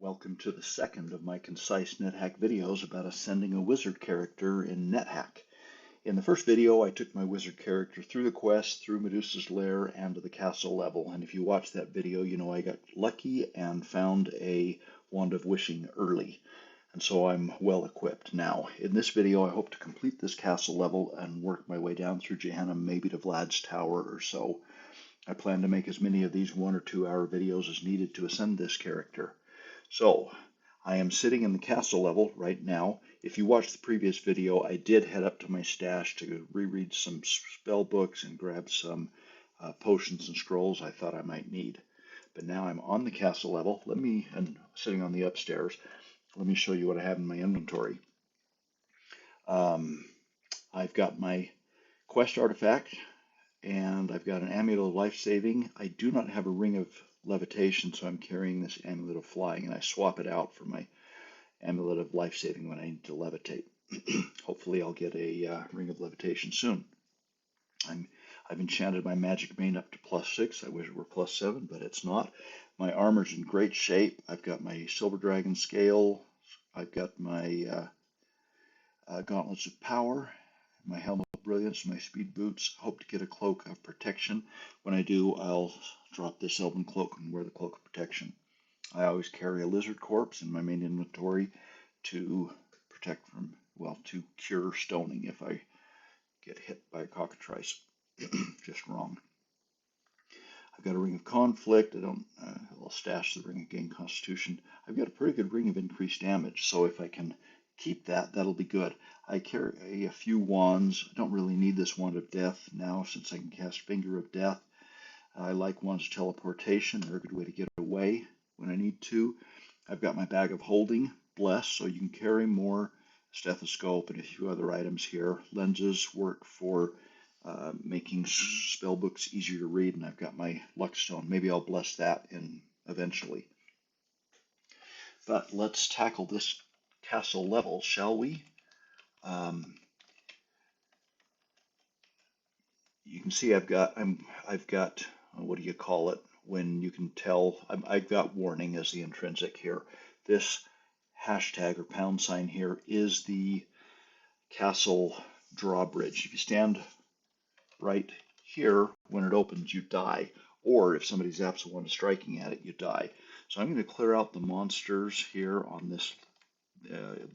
Welcome to the second of my Concise Nethack videos about ascending a wizard character in Nethack. In the first video, I took my wizard character through the quest, through Medusa's lair, and to the castle level. And if you watch that video, you know I got lucky and found a Wand of Wishing early. And so I'm well equipped now. In this video, I hope to complete this castle level and work my way down through Gehenna, maybe to Vlad's tower or so. I plan to make as many of these 1 or 2 hour videos as needed to ascend this character. So, I am sitting in the castle level right now. If you watched the previous video, I did head up to my stash to reread some spell books and grab some potions and scrolls I thought I might need. But now I'm on the castle level. And sitting on the upstairs, let me show you what I have in my inventory. I've got my quest artifact, and I've got an amulet of life saving. I do not have a ring of levitation, so I'm carrying this amulet of flying, and I swap it out for my amulet of life saving when I need to levitate. Hopefully I'll get a ring of levitation soon. I've enchanted my magic mane up to +6. I wish it were +7, but it's not. My armor's in great shape. I've got my silver dragon scale. I've got my gauntlets of power, my helmet of brilliance, my speed boots. Hope to get a cloak of protection. When I do, I'll drop this elven cloak and wear the cloak of protection. I always carry a lizard corpse in my main inventory to protect from, well, to cure stoning if I get hit by a cockatrice. Just wrong. I've got a ring of conflict. I'll stash the ring of gain constitution. I've got a pretty good ring of increased damage, so if I can keep that, that'll be good. I carry a few wands. I don't really need this wand of death now since I can cast Finger of Death. I like wands of teleportation. They're a good way to get away when I need to. I've got my bag of holding, blessed, so you can carry more. Stethoscope and a few other items here. Lenses work for making spell books easier to read, and I've got my luckstone. Maybe I'll bless that in eventually. But let's tackle this castle level, shall we? You can see I've got what do you call it when you can tell I've got warning as the intrinsic here. This hashtag or pound sign here is the castle drawbridge. If you stand right here when it opens, you die, or if somebody zaps a one striking at it, you die. So I'm going to clear out the monsters here on this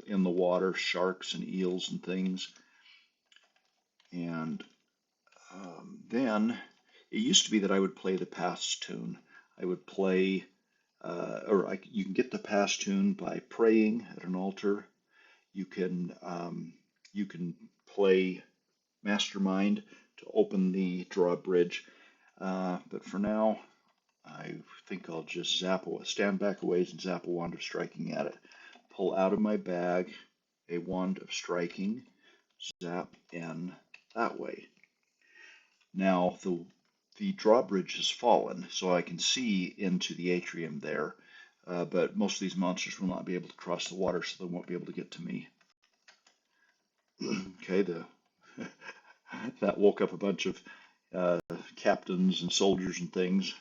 in the water, sharks and eels and things. And then it used to be that I would play the past tune. I would play, you can get the past tune by praying at an altar. You can play Mastermind to open the drawbridge. But for now, I think I'll just stand back a ways and zap a wand of striking at it. Pull out of my bag a wand of striking, zap in that way. Now the drawbridge has fallen, so I can see into the atrium there, but most of these monsters will not be able to cross the water, so they won't be able to get to me. Okay, that woke up a bunch of captains and soldiers and things,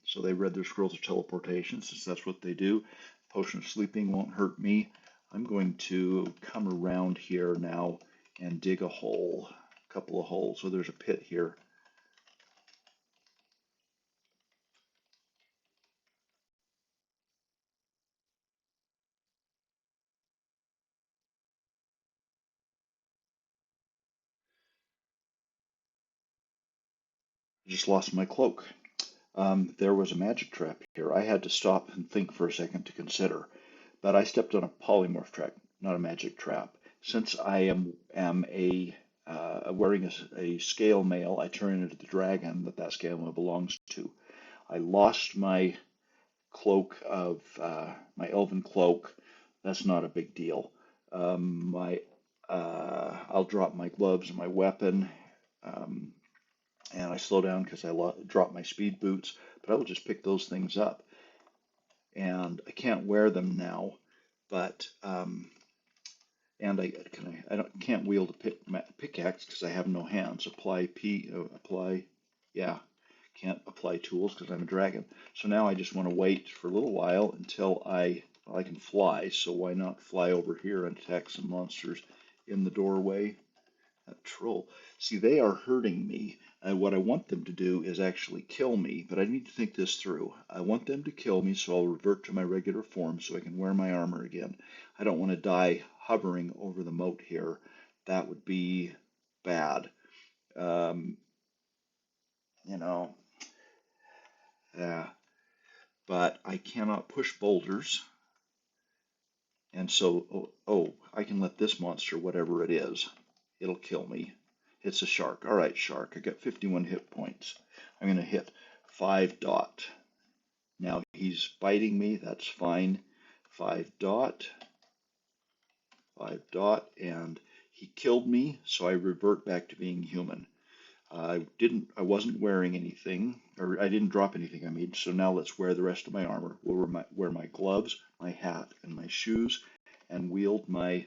so they read their scrolls of teleportation, since that's what they do. Potion of sleeping won't hurt me. I'm going to come around here now and dig a hole. Couple of holes. So there's a pit here. I just lost my cloak. There was a magic trap here. I had to stop and think for a second to consider, but I stepped on a polymorph trap, not a magic trap. Since I am wearing a scale mail, I turn into the dragon that scale mail belongs to. I lost my cloak of my elven cloak. That's not a big deal. I'll drop my gloves and my weapon, and I slow down because I drop my speed boots. But I will just pick those things up, and I can't wear them now. But and I can't wield a pickaxe because I have no hands. Apply, yeah, Can't apply tools because I'm a dragon. So now I just want to wait for a little while until I can fly. So why not fly over here and attack some monsters in the doorway? That troll. See, they are hurting me. What I want them to do is actually kill me, but I need to think this through. I want them to kill me, so I'll revert to my regular form so I can wear my armor again. I don't want to die hovering over the moat here. That would be bad. Um, you know, yeah. But I cannot push boulders, and so, I can let this monster, whatever it is, it'll kill me. It's a shark. All right, shark. I got 51 hit points. I'm going to hit 5 dot. Now he's biting me. That's fine. 5 dot, 5 dot, and he killed me, so I revert back to being human. I wasn't wearing anything, or I didn't drop anything, I mean, so now let's wear the rest of my armor. We'll wear my gloves, my hat, and my shoes, and wield my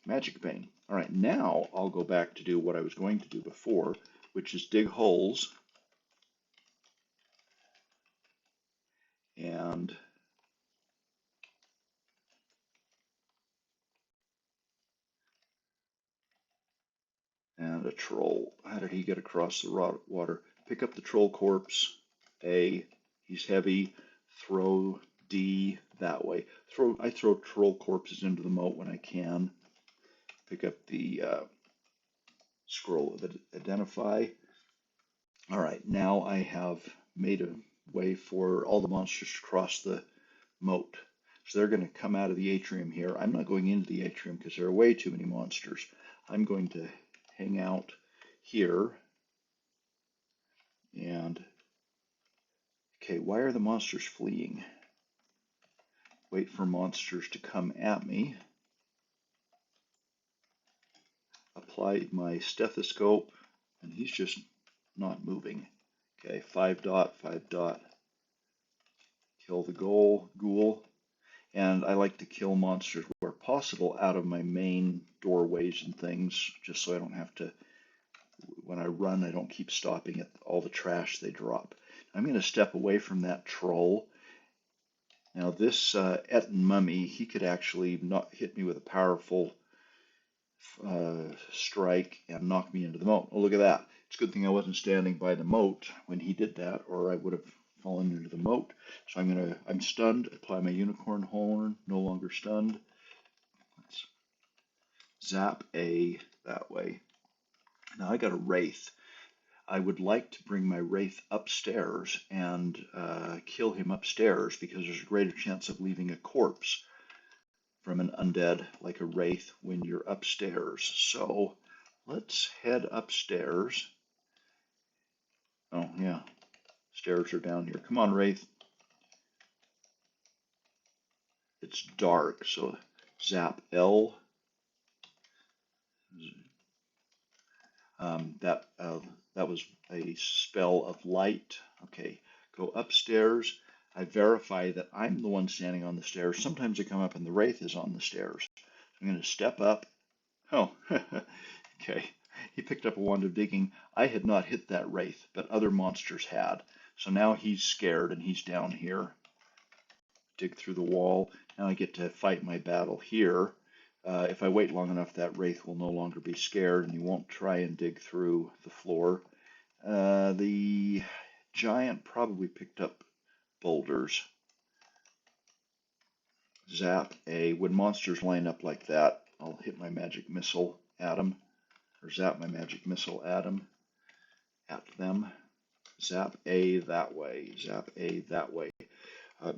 magic bane. All right, now I'll go back to do what I was going to do before, which is dig holes and a troll. How did he get across the water? Pick up the troll corpse. A, he's heavy. Throw D that way. I throw troll corpses into the moat when I can. Pick up the scroll of identify. All right, now I have made a way for all the monsters to cross the moat. So they're going to come out of the atrium here. I'm not going into the atrium because there are way too many monsters. I'm going to hang out here. And, okay, why are the monsters fleeing? Wait for monsters to come at me. Apply my stethoscope, and he's just not moving. Okay, 5 dot, 5 dot. Kill the ghoul. And I like to kill monsters where possible out of my main doorways and things, just so I don't have to, when I run, I don't keep stopping at all the trash they drop. I'm going to step away from that troll. Now this Etten mummy, he could actually not hit me with a powerful strike and knock me into the moat. Oh, look at that. It's a good thing I wasn't standing by the moat when he did that, or I would have fallen into the moat. So I'm stunned, apply my unicorn horn, no longer stunned. Let's zap A that way. Now I got a wraith. I would like to bring my wraith upstairs and kill him upstairs because there's a greater chance of leaving a corpse from an undead like a wraith when you're upstairs. So let's head upstairs. Oh, yeah. Stairs are down here. Come on, wraith. It's dark, so zap L. That was a spell of light. Okay, go upstairs. I verify that I'm the one standing on the stairs. Sometimes I come up and the wraith is on the stairs. I'm going to step up. Oh, okay. He picked up a wand of digging. I had not hit that wraith, but other monsters had. So now he's scared and he's down here. Dig through the wall. Now I get to fight my battle here. If I wait long enough, that wraith will no longer be scared and he won't try and dig through the floor. The giant probably picked up boulders. Zap A. When monsters line up like that, I'll hit my magic missile at them, or zap my magic missile at them. Zap A that way. Zap A that way.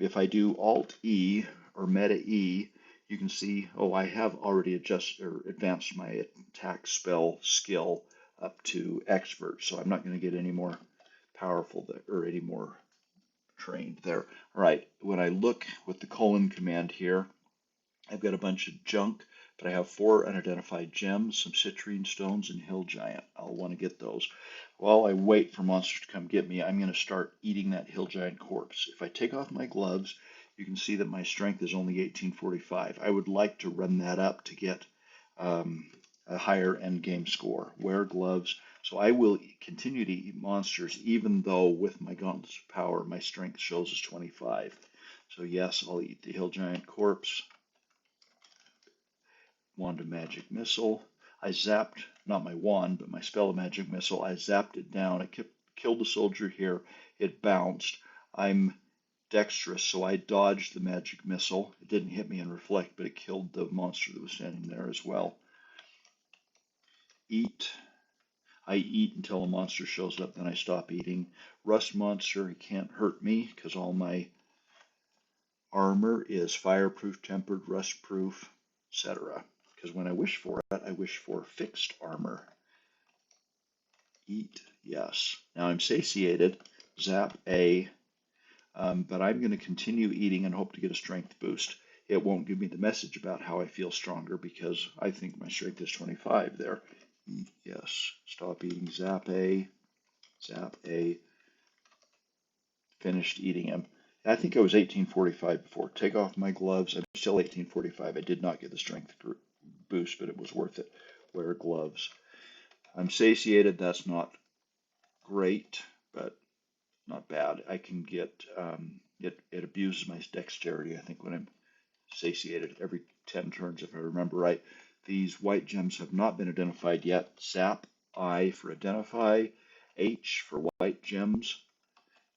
If I do Alt E or Meta E, you can see, I have already advanced my attack spell skill up to expert, so I'm not going to get any more powerful there, or any more trained there. All right, when I look with the colon command here, I've got a bunch of junk, but I have 4 unidentified gems, some citrine stones, and hill giant. I'll want to get those. While I wait for monsters to come get me, I'm going to start eating that hill giant corpse. If I take off my gloves, you can see that my strength is only 1845. I would like to run that up to get a higher end game score. Wear gloves. So I will continue to eat monsters, even though with my Gauntlets of Power, my strength shows as 25. So yes, I'll eat the Hill Giant Corpse, Wand of Magic Missile. I zapped, not my wand, but my spell of Magic Missile. I zapped it down. I killed the soldier here. It bounced. I'm dexterous, so I dodged the Magic Missile. It didn't hit me and reflect, but it killed the monster that was standing there as well. Eat. I eat until a monster shows up, then I stop eating. Rust monster, he can't hurt me because all my armor is fireproof, tempered, rustproof, etc. Because when I wish for it, I wish for fixed armor. Eat, yes. Now I'm satiated, zap A, but I'm going to continue eating and hope to get a strength boost. It won't give me the message about how I feel stronger because I think my strength is 25 there. Eat, yes. Stop eating, zap A, finished eating him. I think I was 1845 before. Take off my gloves. I'm still 1845. I did not get the strength boost, but it was worth it. Wear gloves. I'm satiated. That's not great, but not bad. I can get it abuses my dexterity, I think, when I'm satiated every 10 turns, if I remember right. These white gems have not been identified yet. Zap I for identify, H for white gems,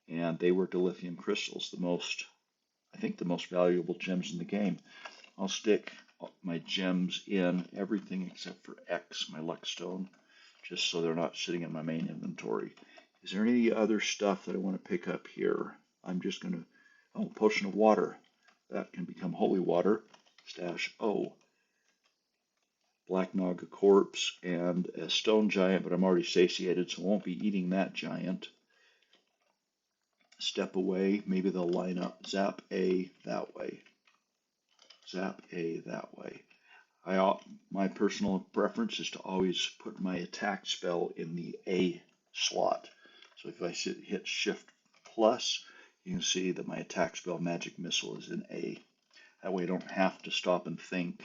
and they were dilithium crystals, I think the most valuable gems in the game. I'll stick my gems in everything except for X, my luck stone, just so they're not sitting in my main inventory. Is there any other stuff that I want to pick up here? I'm just going to, potion of water. That can become holy water. Stash O. Black Naga corpse and a stone giant, but I'm already satiated, so I won't be eating that giant. Step away. Maybe they'll line up. Zap A that way. Zap A that way. My personal preference is to always put my attack spell in the A slot. So if I hit Shift plus, you can see that my attack spell Magic Missile is in A. That way I don't have to stop and think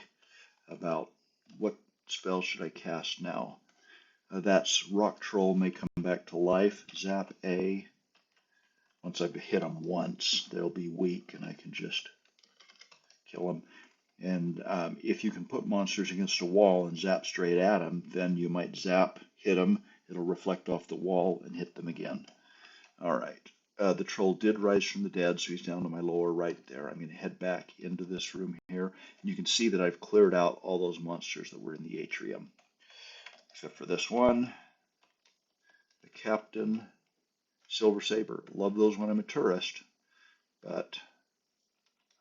about what spell should I cast now. That's Rock Troll may come back to life. Zap A. Once I've hit them once, they'll be weak and I can just kill them. And if you can put monsters against a wall and zap straight at them, then you might zap, hit them, it'll reflect off the wall and hit them again. All right. The troll did rise from the dead, so he's down to my lower right there. I'm going to head back into this room here. And you can see that I've cleared out all those monsters that were in the atrium. Except for this one, the captain, Silver Saber. Love those when I'm a tourist, but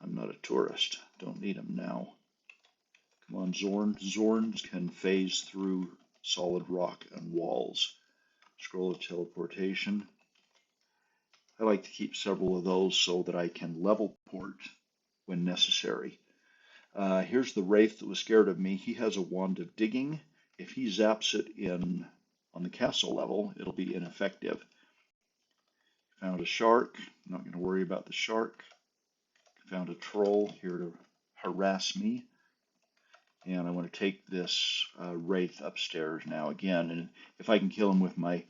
I'm not a tourist. Don't need them now. Come on, Zorn. Zorns can phase through solid rock and walls. Scroll of teleportation. I like to keep several of those so that I can level port when necessary. Here's the Wraith that was scared of me. He has a wand of digging. If he zaps it in on the castle level, it'll be ineffective. Found a shark. I'm not going to worry about the shark. Found a troll here to harass me. And I want to take this Wraith upstairs now again. And if I can kill him with my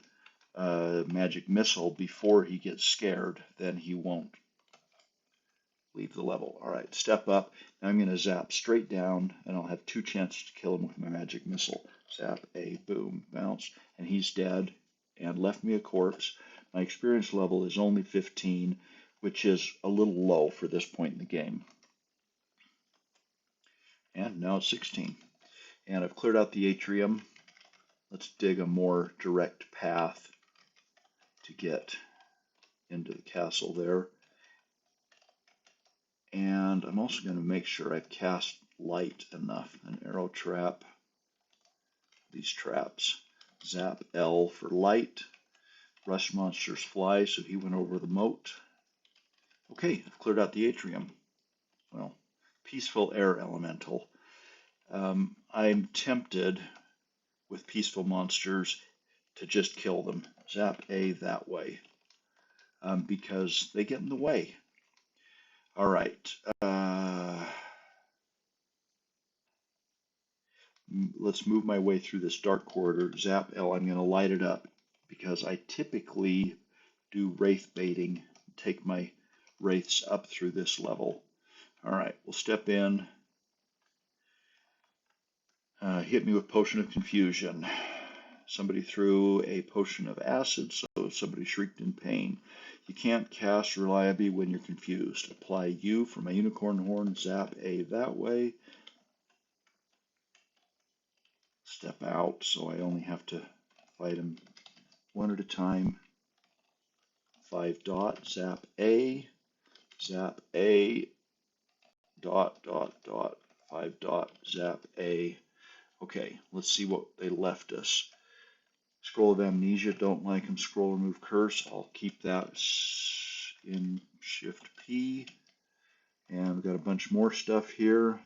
Magic Missile before he gets scared, then he won't leave the level. All right, step up. Now I'm going to zap straight down, and I'll have 2 chances to kill him with my Magic Missile. Zap A, boom, bounce, and he's dead and left me a corpse. My experience level is only 15, which is a little low for this point in the game. And now it's 16. And I've cleared out the atrium. Let's dig a more direct path to get into the castle there. And I'm also going to make sure I've cast light enough. An arrow trap. These traps. Zap L for light. Rust monsters fly, so he went over the moat. Okay, I've cleared out the atrium. Well, peaceful air elemental. I'm tempted with peaceful monsters to just kill them. Zap A that way. Because they get in the way. All right. let's move my way through this dark corridor. Zap L, I'm going to light it up because I typically do wraith baiting, take my wraiths up through this level. All right, we'll step in. Hit me with Potion of Confusion. Somebody threw a potion of acid, so somebody shrieked in pain. You can't cast reliably when you're confused. Apply U for my unicorn horn, zap A that way. Step out, so I only have to fight him one at a time. 5 dot, zap A, dot, dot, dot, 5 dot, zap A. Okay, let's see what they left us. Scroll of Amnesia, don't like him. Scroll Remove Curse, I'll keep that in Shift P. And we've got a bunch more stuff here.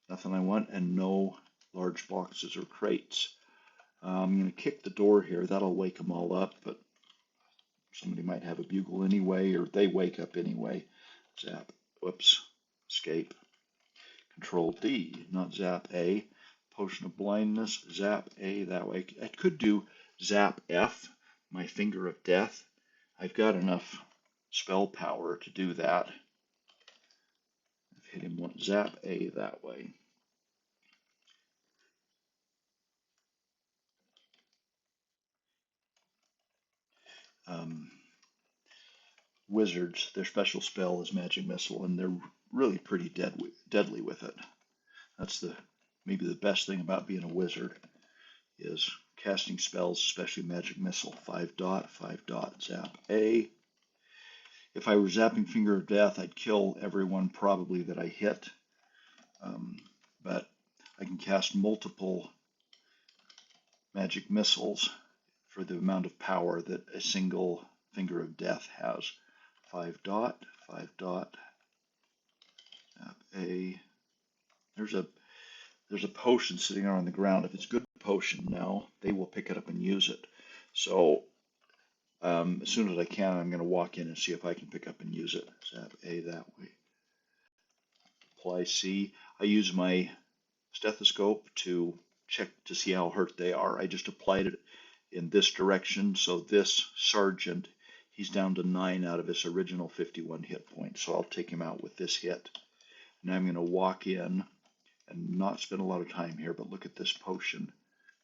Nothing I want, and no large boxes or crates. I'm going to kick the door here. That'll wake them all up, but somebody might have a bugle anyway, or they wake up anyway. Zap, whoops, escape. Control D, not zap A. Potion of Blindness, zap A that way. I could do zap F, my finger of death. I've got enough spell power to do that. I've hit him one, zap A that way. Wizards, their special spell is Magic Missile, and they're really pretty deadly with it. That's maybe the best thing about being a wizard is casting spells, especially Magic Missile. 5 dot, 5 dot, zap A. If I were zapping Finger of Death, I'd kill everyone probably that I hit, but I can cast multiple Magic Missiles for the amount of power that a single Finger of Death has. 5 dot, 5 dot, zap A. There's a potion sitting there on the ground. If it's a good potion now, they will pick it up and use it. So as soon as I can, I'm going to walk in and see if I can pick up and use it. Zap A that way. Apply C. I use my stethoscope to check to see how hurt they are. I just applied it in this direction, so this sergeant, he's down to 9 out of his original 51 hit points, so I'll take him out with this hit. Now I'm going to walk in and not spend a lot of time here, but look at this potion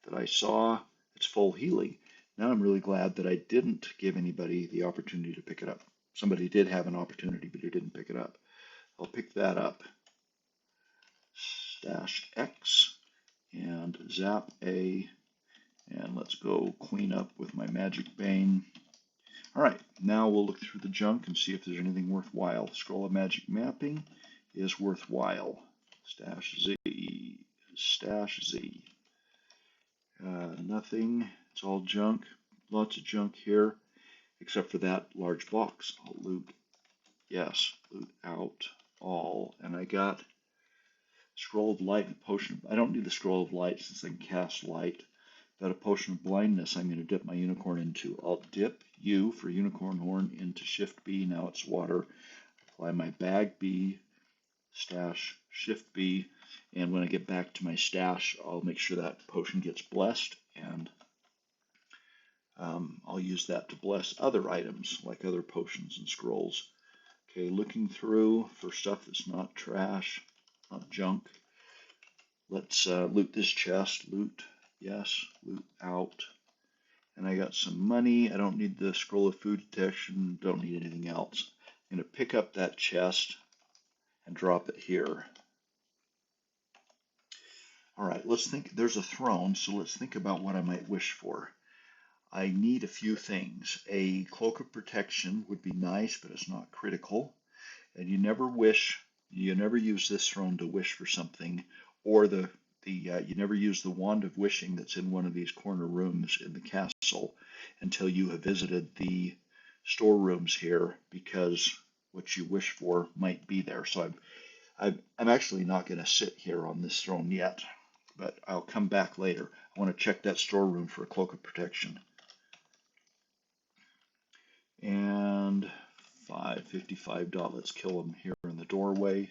that I saw. It's full healing. Now I'm really glad that I didn't give anybody the opportunity to pick it up. Somebody did have an opportunity, but he didn't pick it up. I'll pick that up. Stash X and zap A, and let's go clean up with my Magic Bane. All right, now we'll look through the junk and see if there's anything worthwhile. Scroll of Magic Mapping is worthwhile. Stash Z, stash Z. Nothing, it's all junk. Lots of junk here, except for that large box. I'll loot, yes, loot out all. And I got Scroll of Light and a Potion. I don't need the Scroll of Light since I can cast light. Got a Potion of Blindness I'm going to dip my unicorn into. I'll dip U for Unicorn Horn into Shift B. Now it's water. Apply my bag B, stash, Shift B, and when I get back to my stash, I'll make sure that potion gets blessed, and I'll use that to bless other items, like other potions and scrolls. Okay, looking through for stuff that's not trash, not junk. Let's loot this chest. Loot, yes, loot out. And I got some money. I don't need the Scroll of Food Detection, don't need anything else. I'm going to pick up that chest and drop it here. All right, let's think. There's a throne, so let's think about what I might wish for. I need a few things. A Cloak of Protection would be nice, but it's not critical. And you never use this throne to wish for something, or you never use the Wand of Wishing that's in one of these corner rooms in the castle until you have visited the storerooms here, because what you wish for might be there. So I'm actually not going to sit here on this throne yet, but I'll come back later. I want to check that storeroom for a Cloak of Protection. And 555 dot. Let's kill him here in the doorway.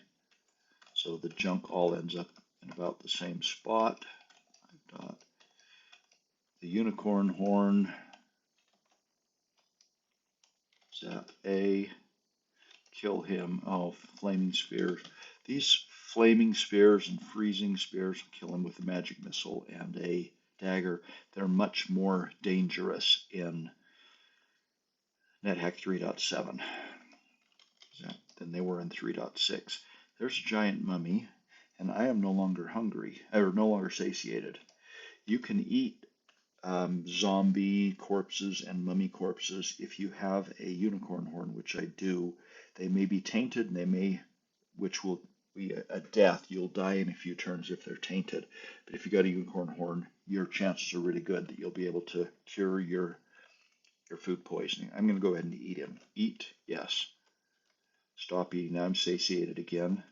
So the junk all ends up in about the same spot. I've got the unicorn horn, zap A, kill him. Oh, flaming spears. These flaming spears and freezing spears kill him with a magic missile and a dagger. They're much more dangerous in NetHack 3.7 than they were in 3.6. There's a giant mummy, and I am no longer hungry, or no longer satiated. You can eat zombie corpses and mummy corpses if you have a unicorn horn, which I do. They may be tainted, and they may, which will be a death. You'll die in a few turns if they're tainted. But if you got a unicorn horn, your chances are really good that you'll be able to cure your food poisoning. I'm going to go ahead and eat him. Eat, yes. Stop eating. Now I'm satiated again.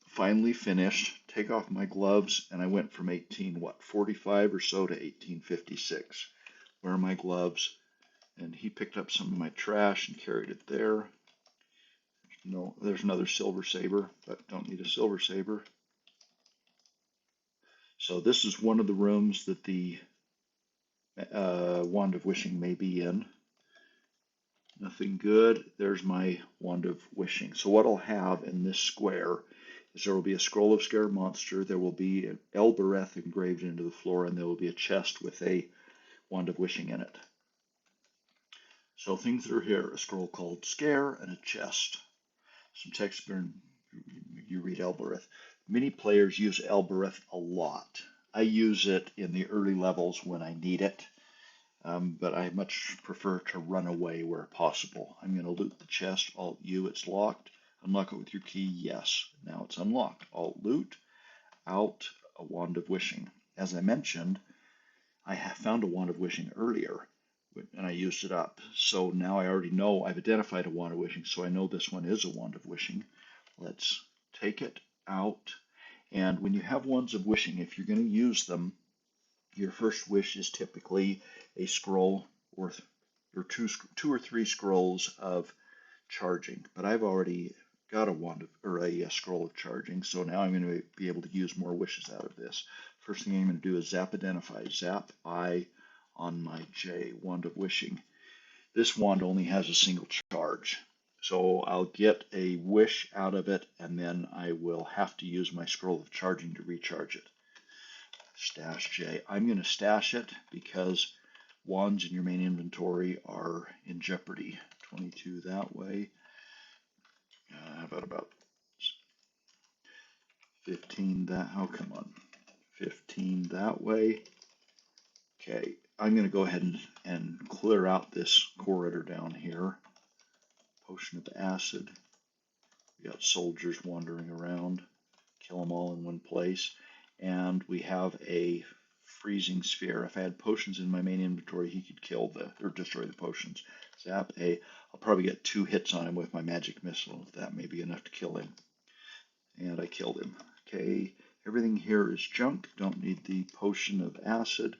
Finally finished. Take off my gloves, and I went from 1845 or so to 1856. Wear my gloves, and he picked up some of my trash and carried it there. No, there's another silver saber, but don't need a silver saber. So this is one of the rooms that the Wand of Wishing may be in. Nothing good. There's my Wand of Wishing. So what I'll have in this square is there will be a Scroll of Scare Monster, there will be an Elbereth engraved into the floor, and there will be a chest with a Wand of Wishing in it. So things that are here, a scroll called Scare and a chest. Some text, you read Elbereth. Many players use Elbereth a lot. I use it in the early levels when I need it. But I much prefer to run away where possible. I'm going to loot the chest. Alt U, it's locked. Unlock it with your key, yes. Now it's unlocked. Alt loot, out a Wand of Wishing. As I mentioned, I have found a Wand of Wishing earlier, and I used it up. So now I already know I've identified a Wand of Wishing, so I know this one is a Wand of Wishing. Let's take it out. And when you have Wands of Wishing, if you're going to use them, your first wish is typically a scroll or two or three scrolls of charging. But I've already got a scroll of charging, so now I'm going to be able to use more wishes out of this. First thing I'm going to do is zap identify. Zap I on my J, Wand of Wishing. This wand only has a single charge, so I'll get a wish out of it, and then I will have to use my scroll of charging to recharge it. Stash J. I'm going to stash it because wands in your main inventory are in jeopardy. 22 that way. How about 15 that? Oh, come on. 15 that way. Okay, I'm going to go ahead and clear out this corridor down here. Potion of acid. We got soldiers wandering around. Kill them all in one place. And we have a freezing sphere. If I had potions in my main inventory, he could kill or destroy the potions. Zap A. I'll probably get 2 hits on him with my magic missile. That may be enough to kill him. And I killed him. Okay, everything here is junk. Don't need the potion of acid.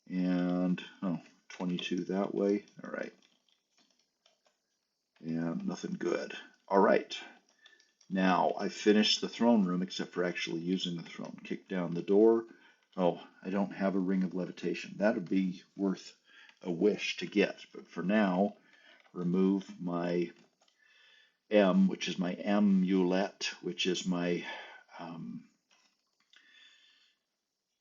And, 22 that way. All right. And nothing good. All right. Now, I finished the throne room except for actually using the throne. Kick down the door. Oh, I don't have a ring of levitation. That would be worth a wish to get. But for now, remove my M, which is my amulet, which is my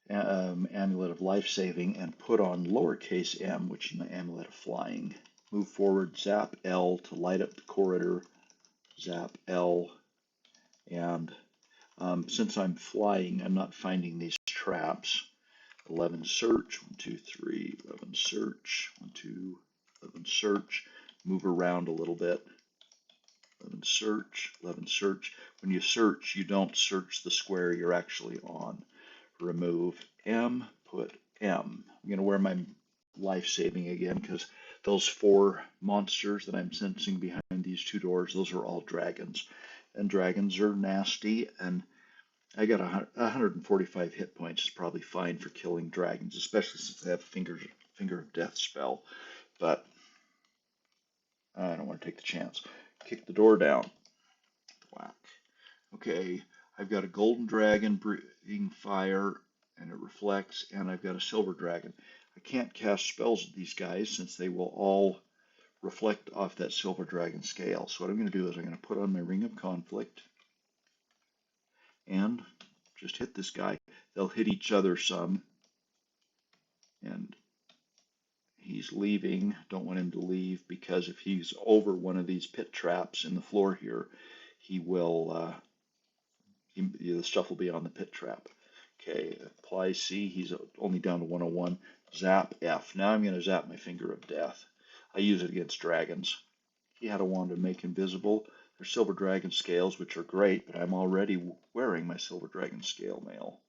amulet of life-saving, and put on lowercase m, which is my amulet of flying. Move forward, zap L to light up the corridor. Zap L. And since I'm flying, I'm not finding these traps. 11 search, 1, 2, 3, 11 search, 1, 2, 11 search. Move around a little bit. 11 search, 11 search. When you search, you don't search the square you're actually on. Remove M, put M. I'm going to wear my life saving again because those 4 monsters that I'm sensing behind these 2 doors, those are all dragons. And dragons are nasty, and I got 145 hit points is probably fine for killing dragons, especially since I have a Finger of Death spell. But I don't want to take the chance. Kick the door down. Whack. Okay, I've got a golden dragon breathing fire and it reflects, and I've got a silver dragon. I can't cast spells at these guys since they will all reflect off that silver dragon scale. So what I'm going to do is I'm going to put on my Ring of Conflict and just hit this guy. They'll hit each other some, and he's leaving. Don't want him to leave because if he's over one of these pit traps in the floor here, he will, the stuff will be on the pit trap. Okay, apply C. He's only down to 101. Zap F. Now I'm going to zap my Finger of Death. I use it against dragons. He had a wand to make invisible. There's silver dragon scales, which are great, but I'm already wearing my silver dragon scale mail.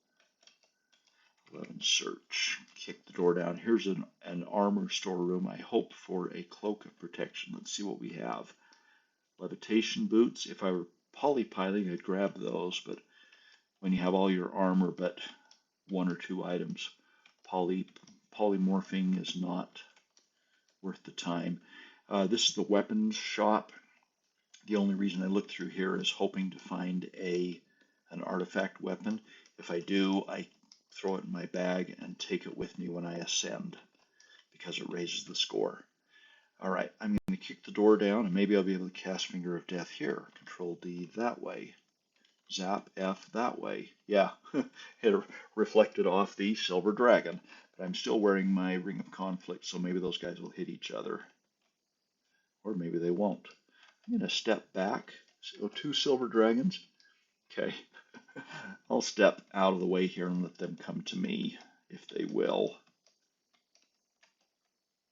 11 search. Kick the door down. Here's an armor storeroom. I hope for a cloak of protection. Let's see what we have. Levitation boots. If I were polypiling, I'd grab those, but when you have all your armor but one or two items, polymorphing is not worth the time. This is the weapons shop. The only reason I look through here is hoping to find an artifact weapon. If I do, I throw it in my bag and take it with me when I ascend because it raises the score. All right, I'm going to kick the door down and maybe I'll be able to cast Finger of Death here. Control D that way. Zap F that way. Yeah, it reflected off the silver dragon, but I'm still wearing my Ring of Conflict, so maybe those guys will hit each other. Or maybe they won't. I'm going to step back. So 2 silver dragons. Okay. I'll step out of the way here and let them come to me if they will.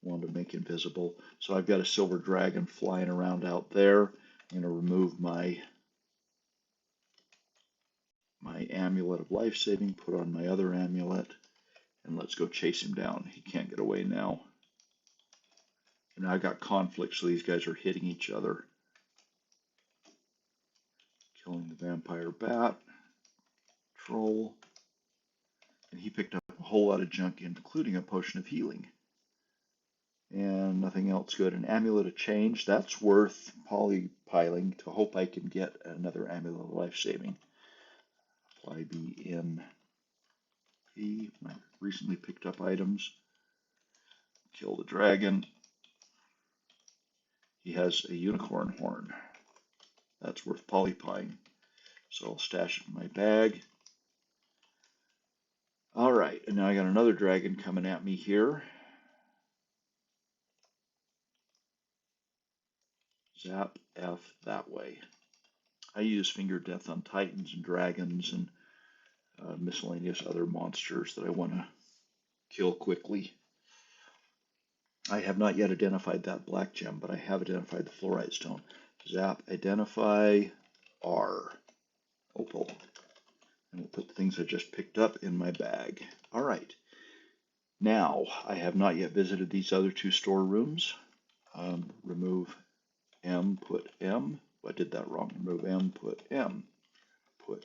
Want to make invisible. So I've got a silver dragon flying around out there. I'm going to remove my amulet of life saving, put on my other amulet, and let's go chase him down. He can't get away now. And now I've got conflict, so these guys are hitting each other. Killing the vampire bat. Troll. And he picked up a whole lot of junk, including a potion of healing. And nothing else good. An amulet of change, that's worth polypiling to hope I can get another amulet of life saving. Apply B in P, my recently picked up items. Kill the dragon. He has a unicorn horn. That's worth polypying. So I'll stash it in my bag. All right, and now I got another dragon coming at me here. Zap F that way. I use Finger Death on Titans and dragons and miscellaneous other monsters that I want to kill quickly. I have not yet identified that black gem, but I have identified the fluorite stone. Zap, identify R. Opal. And we'll put the things I just picked up in my bag. All right. Now, I have not yet visited these other 2 storerooms. Remove M, put M. Oh, I did that wrong. Remove M, put M. Put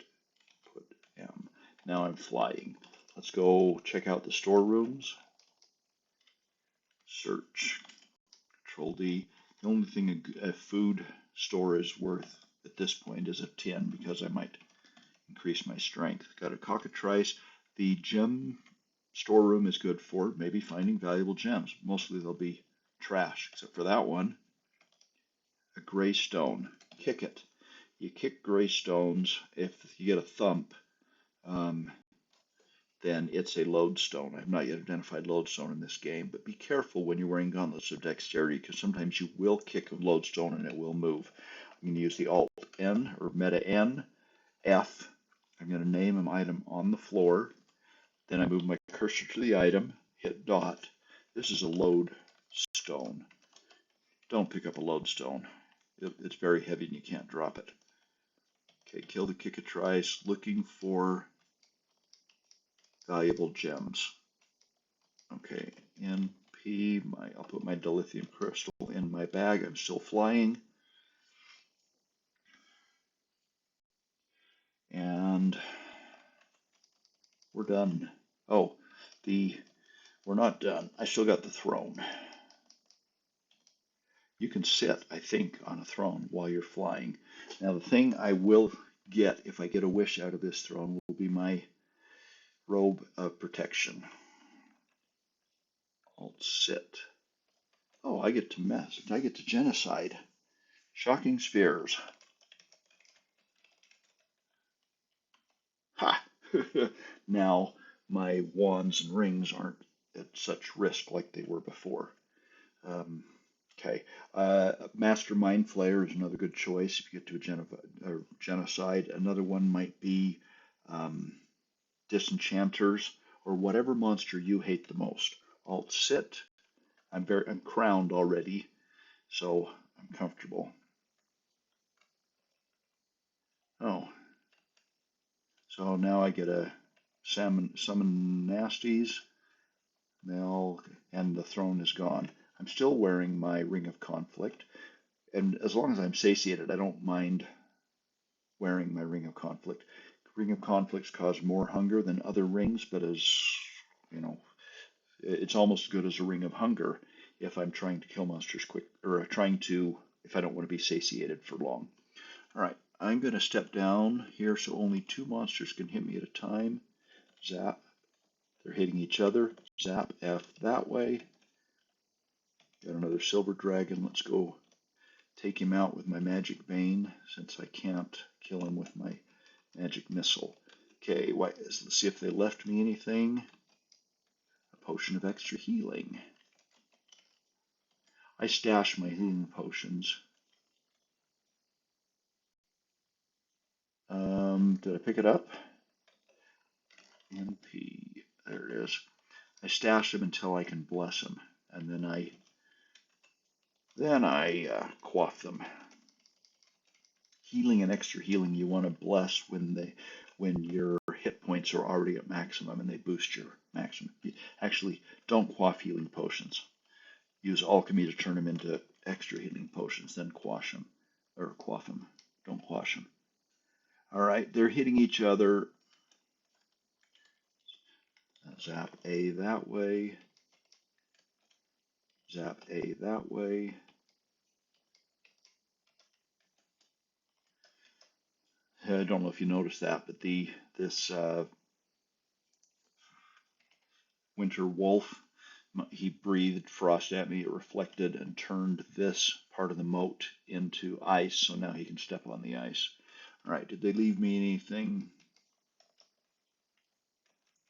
M. Now I'm flying. Let's go check out the storerooms. Search. Control D. The only thing a food store is worth at this point is a 10 because I might increase my strength. Got a cockatrice. The gem storeroom is good for maybe finding valuable gems. Mostly they'll be trash, except for that one. A gray stone. Kick it. You kick gray stones. If you get a thump, then it's a lodestone. I have not yet identified lodestone in this game, but be careful when you're wearing gauntlets of dexterity because sometimes you will kick a lodestone and it will move. I'm going to use the Alt N or Meta N, F. I'm going to name an item on the floor. Then I move my cursor to the item, hit dot. This is a lodestone. Don't pick up a lodestone. It's very heavy and you can't drop it. Okay, kill the cockatrice, looking for valuable gems. Okay, NP, I'll put my dilithium crystal in my bag. I'm still flying. And we're done. Oh, we're not done. I still got the throne. You can sit, I think, on a throne while you're flying. Now, the thing I will get, if I get a wish out of this throne, will be my robe of protection. Alt sit. Oh, I get to mess. I get to genocide. Shocking Spears. Ha! Now my wands and rings aren't at such risk like they were before. Um, okay. Master Mind Flayer is another good choice if you get to a genocide. Another one might be um, Disenchanters or whatever monster you hate the most. Alt sit. I'm crowned already, so I'm comfortable. Oh, so now I get a summon nasties. And the throne is gone. I'm still wearing my Ring of Conflict, and as long as I'm satiated, I don't mind wearing my Ring of Conflict. Ring of Conflicts cause more hunger than other rings, but as you know, it's almost as good as a Ring of Hunger if I'm trying to kill monsters quick, or if I don't want to be satiated for long. All right, I'm going to step down here so only 2 monsters can hit me at a time. Zap. They're hitting each other. Zap F that way. Got another silver dragon. Let's go take him out with my magic vein since I can't kill him with my magic missile. Okay, let's see if they left me anything. A potion of extra healing. I stash my healing potions. Did I pick it up? MP. There it is. I stash them until I can bless them, and then I quaff them. Healing and extra healing you want to bless when your hit points are already at maximum and they boost your maximum. Actually, don't quaff healing potions. Use alchemy to turn them into extra healing potions, then quash them or quaff them. Don't quash them. All right, they're hitting each other. Zap A that way. Zap A that way. I don't know if you noticed that, but this winter wolf, he breathed frost at me. It reflected and turned this part of the moat into ice, so now he can step on the ice. All right, did they leave me anything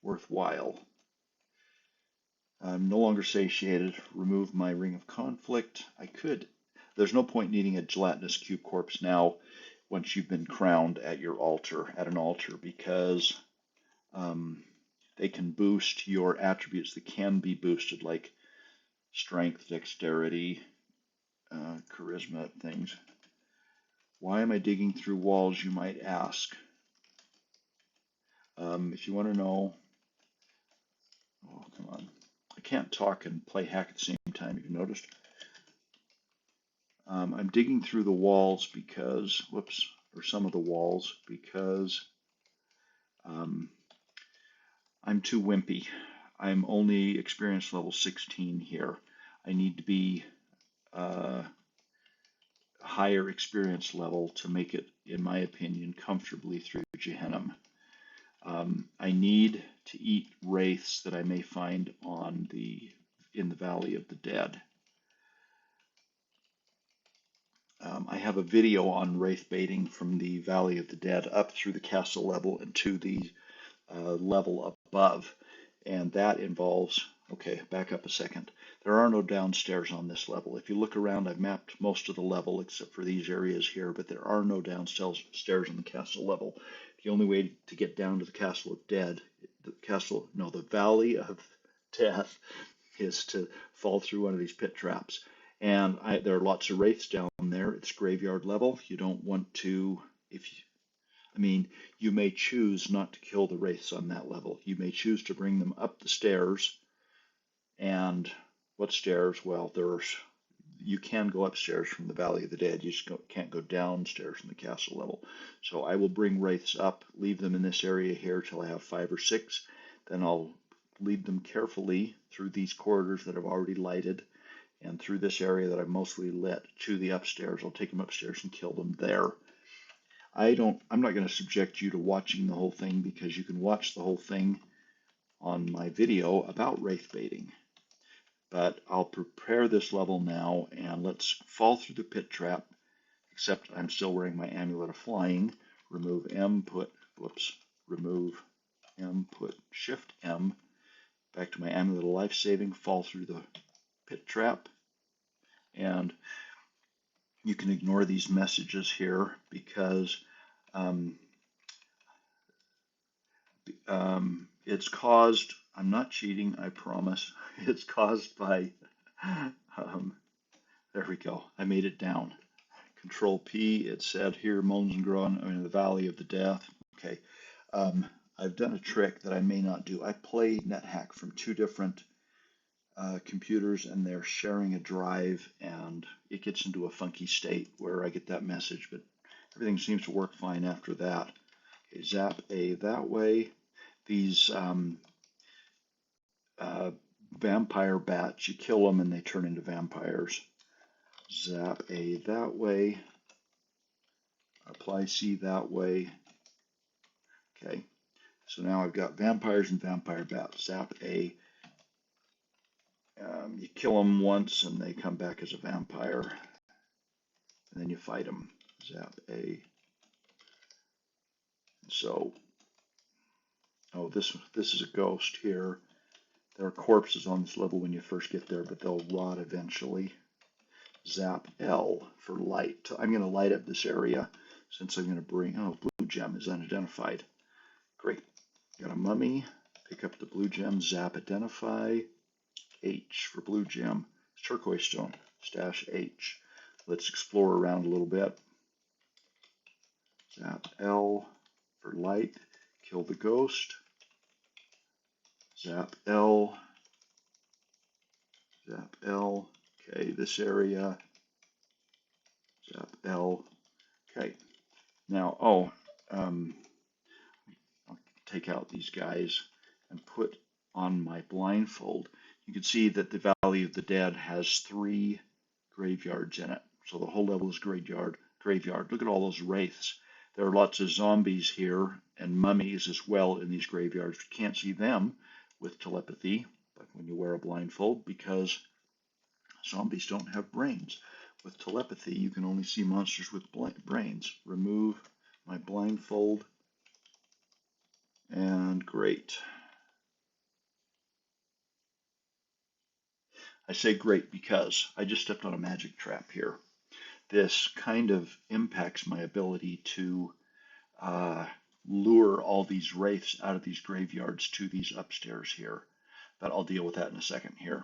worthwhile? I'm no longer satiated. Remove my Ring of Conflict. I could. There's no point needing a gelatinous cube corpse now once you've been crowned at an altar, because they can boost your attributes that can be boosted, like strength, dexterity, charisma, things. Why am I digging through walls, you might ask? If you want to know, oh, come on. I can't talk and play hack at the same time, you've noticed. I'm digging through the walls because, or some of the walls, because I'm too wimpy. I'm only experience level 16 here. I need to be higher experience level to make it, in my opinion, comfortably through Gehenna. I need to eat wraiths that I may find in the Valley of the Dead. I have a video on wraith baiting from the Valley of the Dead up through the castle level and to the level above, and that involves, okay, back up a second. There are no downstairs on this level. If you look around, I've mapped most of the level except for these areas here, but there are no downstairs on the castle level. The only way to get down to the Castle of Dead, the Valley of Death, is to fall through one of these pit traps. And there are lots of wraiths down there. It's graveyard level. You don't want to, you may choose not to kill the wraiths on that level. You may choose to bring them up the stairs. And what stairs? Well, you can go upstairs from the Valley of the Dead. You just can't go downstairs from the castle level. So I will bring wraiths up, leave them in this area here till I have 5 or 6. Then I'll lead them carefully through these corridors that I've already lighted and through this area that I've mostly lit to the upstairs. I'll take them upstairs and kill them there. I'm not going to subject you to watching the whole thing because you can watch the whole thing on my video about wraith baiting. But I'll prepare this level now and let's fall through the pit trap, except I'm still wearing my amulet of flying. Remove M, remove M, put Shift M, back to my amulet of life saving, fall through the pit trap, and you can ignore these messages here because it's caused, I'm not cheating, I promise, it's caused by, there we go, I made it down. Control P, it said here, moans and groan, I'm in the valley of the death. Okay, I've done a trick that I may not do. I play NetHack from two different computers and they're sharing a drive and it gets into a funky state where I get that message, but everything seems to work fine after that. Okay, zap A that way. These vampire bats, you kill them and they turn into vampires. Zap A that way. Apply C that way. Okay, so now I've got vampires and vampire bats. Zap A. You kill them once and they come back as a vampire. And then you fight them. Zap A. So, oh, this is a ghost here. There are corpses on this level when you first get there, but they'll rot eventually. Zap L for light. I'm going to light up this area since I'm going to bring, oh, blue gem is unidentified. Great. Got a mummy. Pick up the blue gem. Zap identify. H for blue gem. Turquoise stone. Stash H. Let's explore around a little bit. Zap L for light. Kill the ghost. Zap L. Zap L. Okay, this area. Zap L. Okay. Now, I'll take out these guys and put on my blindfold. You can see that the Valley of the Dead has 3 graveyards in it. So the whole level is graveyard. Look at all those wraiths. There are lots of zombies here and mummies as well in these graveyards. You can't see them with telepathy, like when you wear a blindfold, because zombies don't have brains. With telepathy, you can only see monsters with brains. Remove my blindfold, and great. I say great because I just stepped on a magic trap here. This kind of impacts my ability to lure all these wraiths out of these graveyards to these upstairs here. But I'll deal with that in a second here.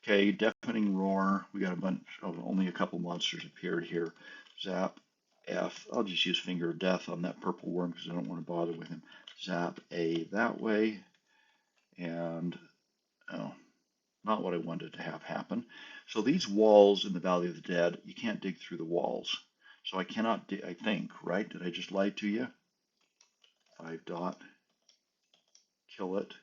Okay, deafening roar. We got a bunch of, only a couple monsters appeared here. Zap F. I'll just use finger of death on that purple worm because I don't want to bother with him. Zap A that way. And, oh, not what I wanted to have happen. So these walls in the Valley of the Dead, you can't dig through the walls. So I cannot dig, I think, right? Did I just lie to you? 5 dot. Kill it.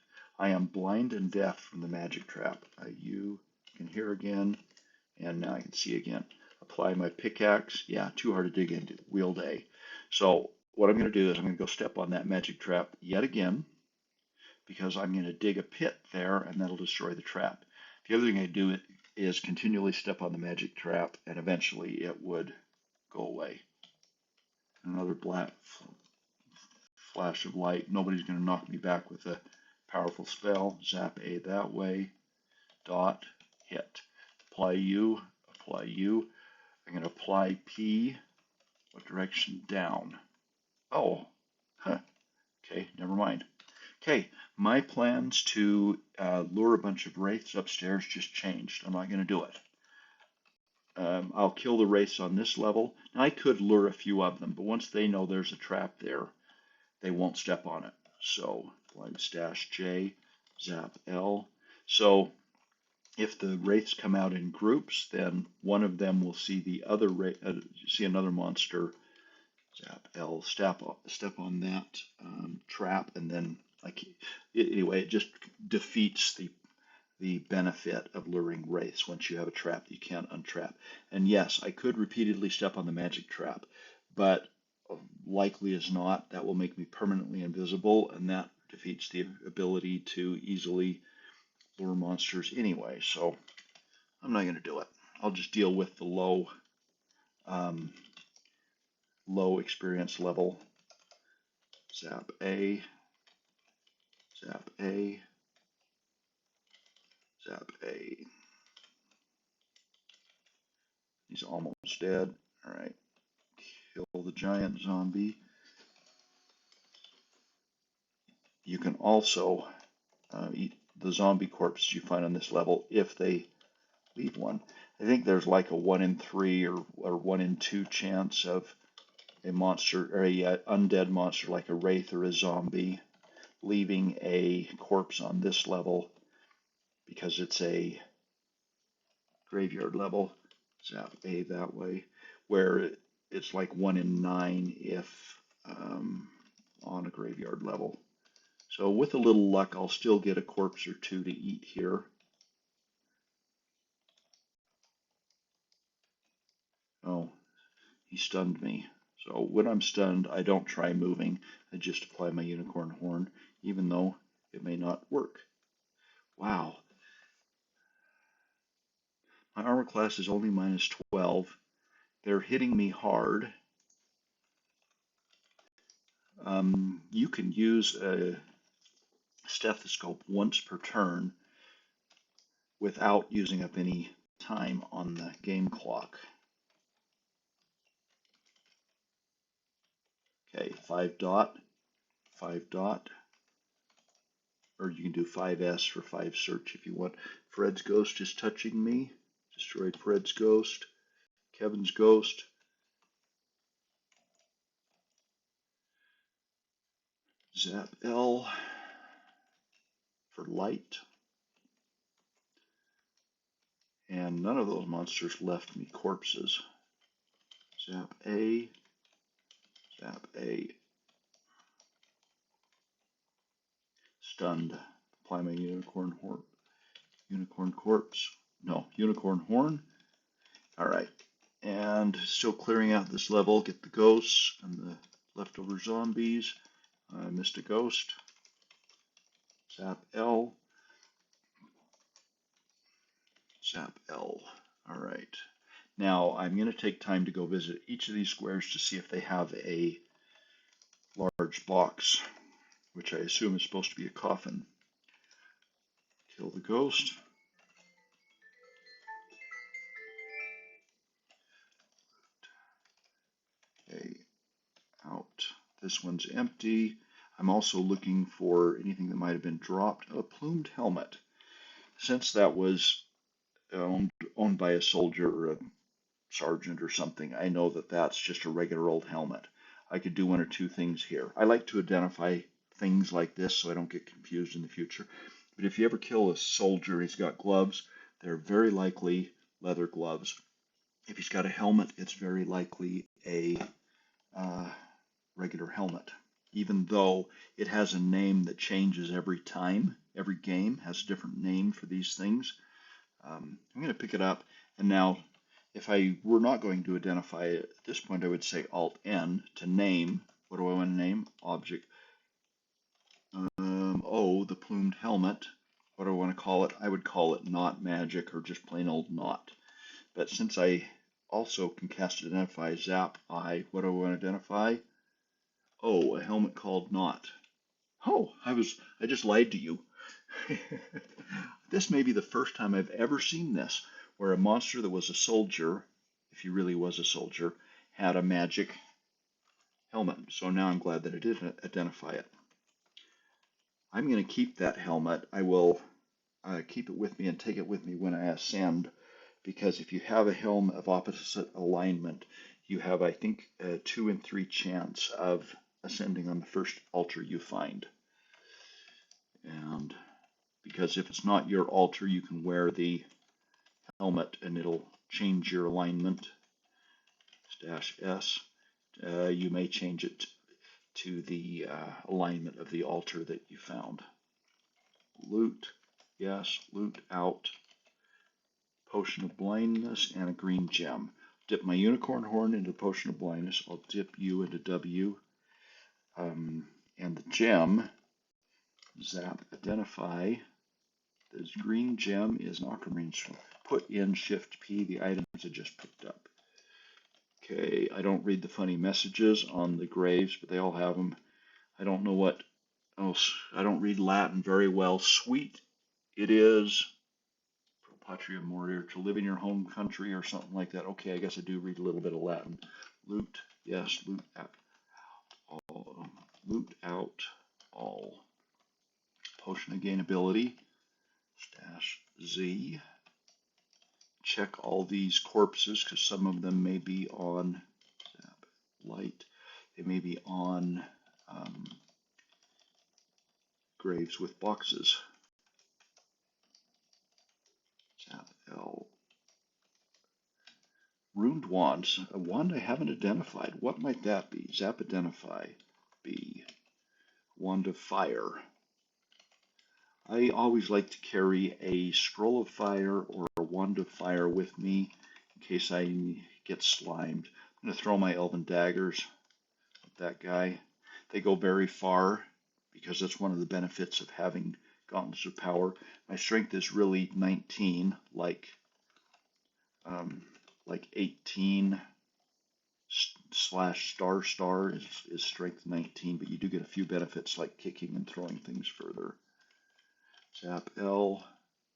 I am blind and deaf from the magic trap. You can hear again, and now I can see again. Apply my pickaxe. Yeah, too hard to dig into. Wield A. So what I'm going to do is I'm going to go step on that magic trap yet again, because I'm going to dig a pit there, and that'll destroy the trap. The other thing I do is continually step on the magic trap, and eventually it would go away. Another black flash of light. Nobody's going to knock me back with a powerful spell. Zap A that way. Dot. Hit. Apply U. Apply U. I'm going to apply P. What direction? Down. Oh. Huh. Okay, never mind. Okay, my plans to lure a bunch of wraiths upstairs just changed. I'm not going to do it. I'll kill the wraiths on this level. Now, I could lure a few of them, but once they know there's a trap there, they won't step on it. So, blind stash J, zap L. So, if the wraiths come out in groups, then one of them will see the other see another monster. Zap L, step on that trap, and then anyway, it just defeats the benefit of luring wraiths. Once you have a trap, you can't untrap. And yes, I could repeatedly step on the magic trap, but likely as not, that will make me permanently invisible, and that defeats the ability to easily lure monsters anyway, so I'm not going to do it. I'll just deal with the um, low experience level. Zap A, zap A, zap A. He's almost dead. All right, kill the giant zombie. You can also eat the zombie corpses you find on this level if they leave one. I think there's like a 1 in 3 or 1 in 2 chance of a monster or a undead monster like a wraith or a zombie leaving a corpse on this level because it's a graveyard level. Zap A that way, where it's like 1 in 9 if on a graveyard level. So with a little luck, I'll still get a corpse or 2 to eat here. Oh, he stunned me. So when I'm stunned, I don't try moving. I just apply my unicorn horn, even though it may not work. Wow. My armor class is only minus 12. They're hitting me hard. You can use a stethoscope once per turn without using up any time on the game clock. Okay, 5 dot, 5 dot, or you can do 5S for 5 search if you want. Fred's ghost is touching me. Destroyed Fred's ghost. Kevin's ghost. Zap L for light. And none of those monsters left me corpses. Zap A. Zap A. Stunned. Apply my unicorn horn. Unicorn corpse. No, unicorn horn. Alright. And still clearing out this level. Get the ghosts and the leftover zombies. I missed a ghost. Zap L. Zap L. Alright. Now I'm going to take time to go visit each of these squares to see if they have a large box, which I assume is supposed to be a coffin. Kill the ghost. Okay, out. This one's empty. I'm also looking for anything that might have been dropped. A plumed helmet. Since that was owned by a soldier or a sergeant or something, I know that that's just a regular old helmet. I could do 1 or 2 things here. I like to identify things like this so I don't get confused in the future. But if you ever kill a soldier, he's got gloves, they're very likely leather gloves. If he's got a helmet, it's very likely a regular helmet. Even though it has a name that changes every time, every game has a different name for these things. I'm going to pick it up, and now if I were not going to identify it at this point, I would say Alt-N to name. What do I want to name? Object. Oh, the plumed helmet. What do I want to call it? I would call it not magic or just plain old not. But since I also can cast identify zap I, what do I want to identify? Oh, a helmet called not. Oh, I just lied to you. This may be the first time I've ever seen this, where a monster that was a soldier, if he really was a soldier, had a magic helmet. So now I'm glad that I did identify it. I'm going to keep that helmet. I will keep it with me and take it with me when I ascend, because if you have a helm of opposite alignment, you have, I think, a 2 in 3 chance of ascending on the first altar you find. And because if it's not your altar, you can wear the helmet and it'll change your alignment. -S. You may change it to the alignment of the altar that you found. Loot, yes, loot out. Potion of blindness and a green gem. dip my unicorn horn into the potion of blindness. I'll dip you into W. And the gem, zap, identify. This green gem is an aquamarine. So put in Shift P the items I just picked up. Okay, I don't read the funny messages on the graves, but they all have them. I don't know what else. I don't read Latin very well. Sweet it is, pro patria mortar, to live in your home country or something like that. Okay, I guess I do read a little bit of Latin. Loot, yes, loot out all. Loot out all. Potion of gain ability. Stash Z. Check all these corpses because some of them may be on light. They may be on graves with boxes. Zap L. Ruined wands. A wand I haven't identified. What might that be? Zap identify. B. Wand of fire. I always like to carry a scroll of fire or a wand of fire with me in case I get slimed. I'm going to throw my elven daggers at that guy. They go very far because that's one of the benefits of having gauntlets of power. My strength is really 19, like 18 slash star is strength 19, but you do get a few benefits like kicking and throwing things further. Zap L,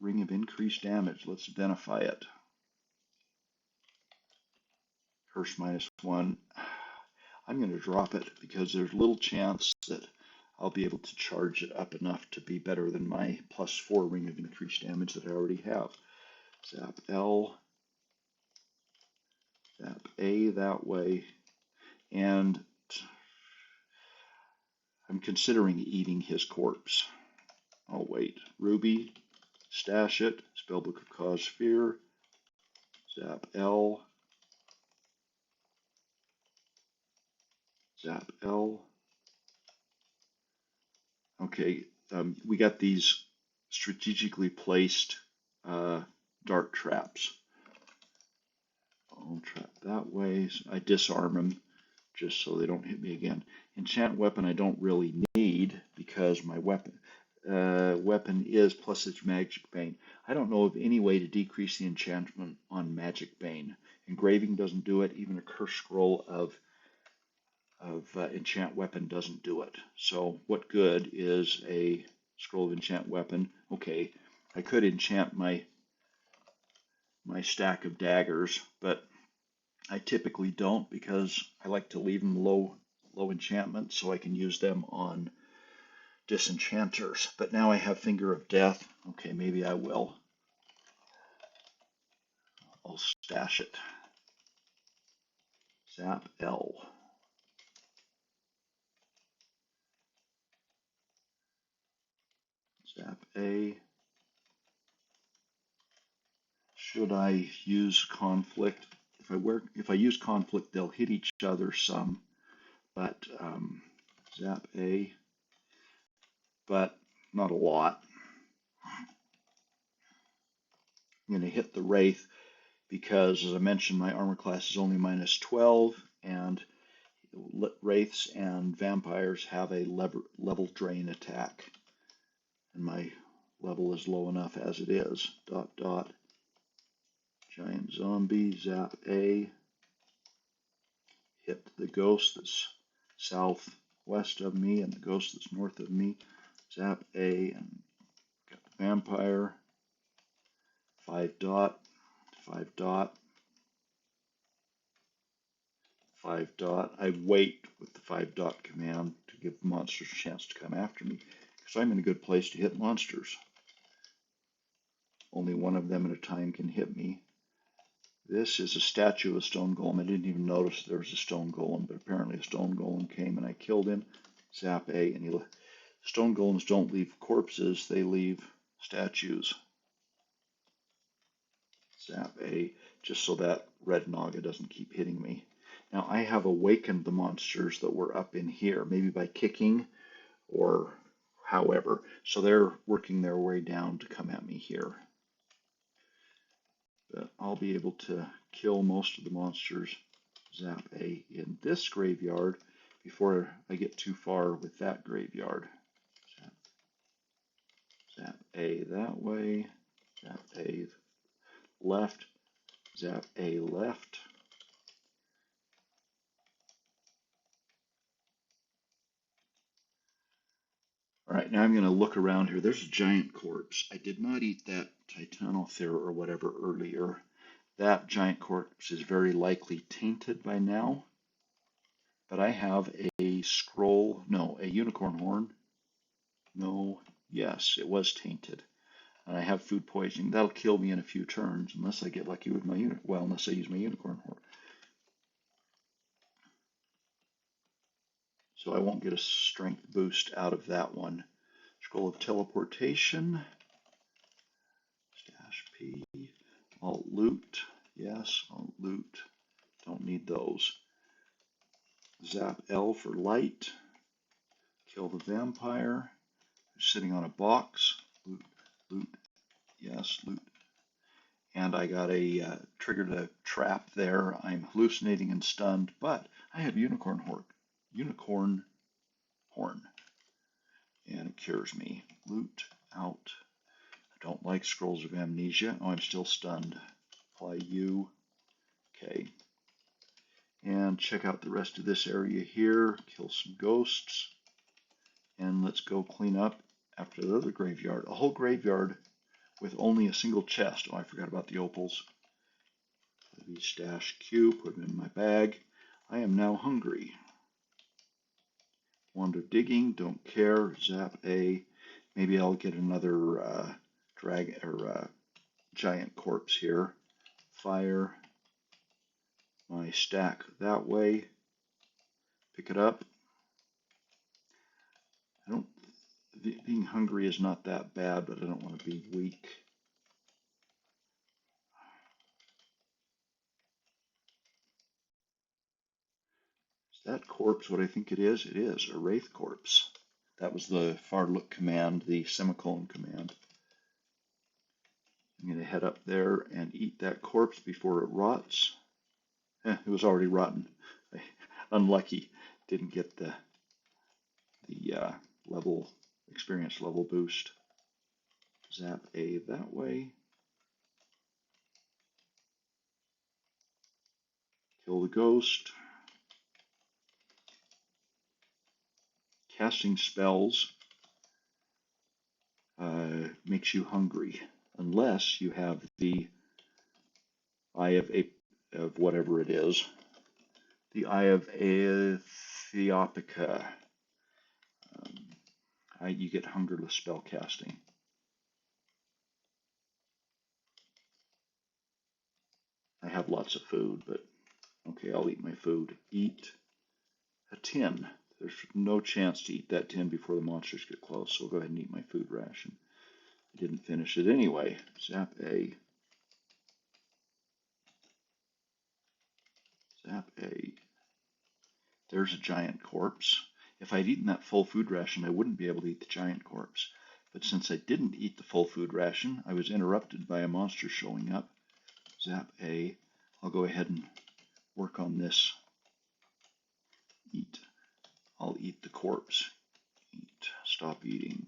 ring of increased damage. Let's identify it. Curse -1. I'm going to drop it because there's little chance that I'll be able to charge it up enough to be better than my +4 ring of increased damage that I already have. Zap L, zap A that way, and I'm considering eating his corpse. Oh wait, Ruby, stash it, Spellbook of Cause Fear, zap L, zap L. Okay, we got these strategically placed dart traps. I'll trap that way. So I disarm them just so they don't hit me again. Enchant weapon I don't really need because my weapon is plus its magic bane. I don't know of any way to decrease the enchantment on magic bane. Engraving doesn't do it. Even a curse scroll of enchant weapon doesn't do it. So what good is a scroll of enchant weapon? Okay, I could enchant my stack of daggers, but I typically don't because I like to leave them low enchantment so I can use them on disenchanters. But now I have Finger of Death. Okay, maybe I will. I'll stash it. Zap L. Zap A. Should I use conflict? If I use conflict, they'll hit each other some. But zap A, but not a lot. I'm going to hit the Wraith because, as I mentioned, my armor class is only -12, and Wraiths and Vampires have a level drain attack. And my level is low enough as it is. ... Giant Zombie, zap A. Hit the ghost that's southwest of me and the ghost that's north of me. Zap A and got the Vampire. 5 ... 5 ... 5 ... I wait with the 5 ... command to give monsters a chance to come after me because I'm in a good place to hit monsters. Only one of them at a time can hit me. This is a statue of a stone golem. I didn't even notice there was a stone golem, but apparently a stone golem came and I killed him. Zap A, and stone golems don't leave corpses, they leave statues. Zap A, just so that red Naga doesn't keep hitting me. Now I have awakened the monsters that were up in here, maybe by kicking or however. So they're working their way down to come at me here. But I'll be able to kill most of the monsters, zap A, in this graveyard before I get too far with that graveyard. Zap, zap A that way, zap A left, zap A left. All right, now I'm going to look around here. There's a giant corpse. I did not eat that Titanothere or whatever earlier. That giant corpse is very likely tainted by now. But I have a scroll, no, a unicorn horn. No, yes, it was tainted. And I have food poisoning. That'll kill me in a few turns unless I get lucky with my unless I use my unicorn horn. So I won't get a strength boost out of that one. Scroll of teleportation. Stash P. Alt loot. Yes, alt loot. Don't need those. Zap L for light. Kill the vampire who's sitting on a box. Loot, loot. Yes, loot. And I got a triggered a trap there. I'm hallucinating and stunned, but I have unicorn horn, and it cures me. Loot out. I don't like scrolls of amnesia. Oh, I'm still stunned. Apply U. Okay. And check out the rest of this area here. Kill some ghosts. And let's go clean up after the other graveyard. A whole graveyard with only a single chest. Oh, I forgot about the opals. Maybe stash Q, put them in my bag. I am now hungry. Wander digging, don't care. Zap A. Maybe I'll get another giant corpse here. Fire my stack that way. Pick it up. Being hungry is not that bad, but I don't want to be weak. Is that corpse what I think it is? It is a wraith corpse. That was the far look command, the semicolon command. I'm going to head up there and eat that corpse before it rots. It was already rotten. Unlucky. Didn't get the experience level boost. Zap A that way. Kill the ghost. Casting spells makes you hungry unless you have the Eye of whatever it is. The Eye of Aethiopica. You get hungerless spell casting. I have lots of food, but okay, I'll eat my food. Eat a tin. There's no chance to eat that tin before the monsters get close, so I'll go ahead and eat my food ration. I didn't finish it anyway. Zap A. Zap A. There's a giant corpse. If I'd eaten that full food ration, I wouldn't be able to eat the giant corpse. But since I didn't eat the full food ration, I was interrupted by a monster showing up. Zap A. I'll go ahead and work on this. Eat. I'll eat the corpse. Eat. Stop eating.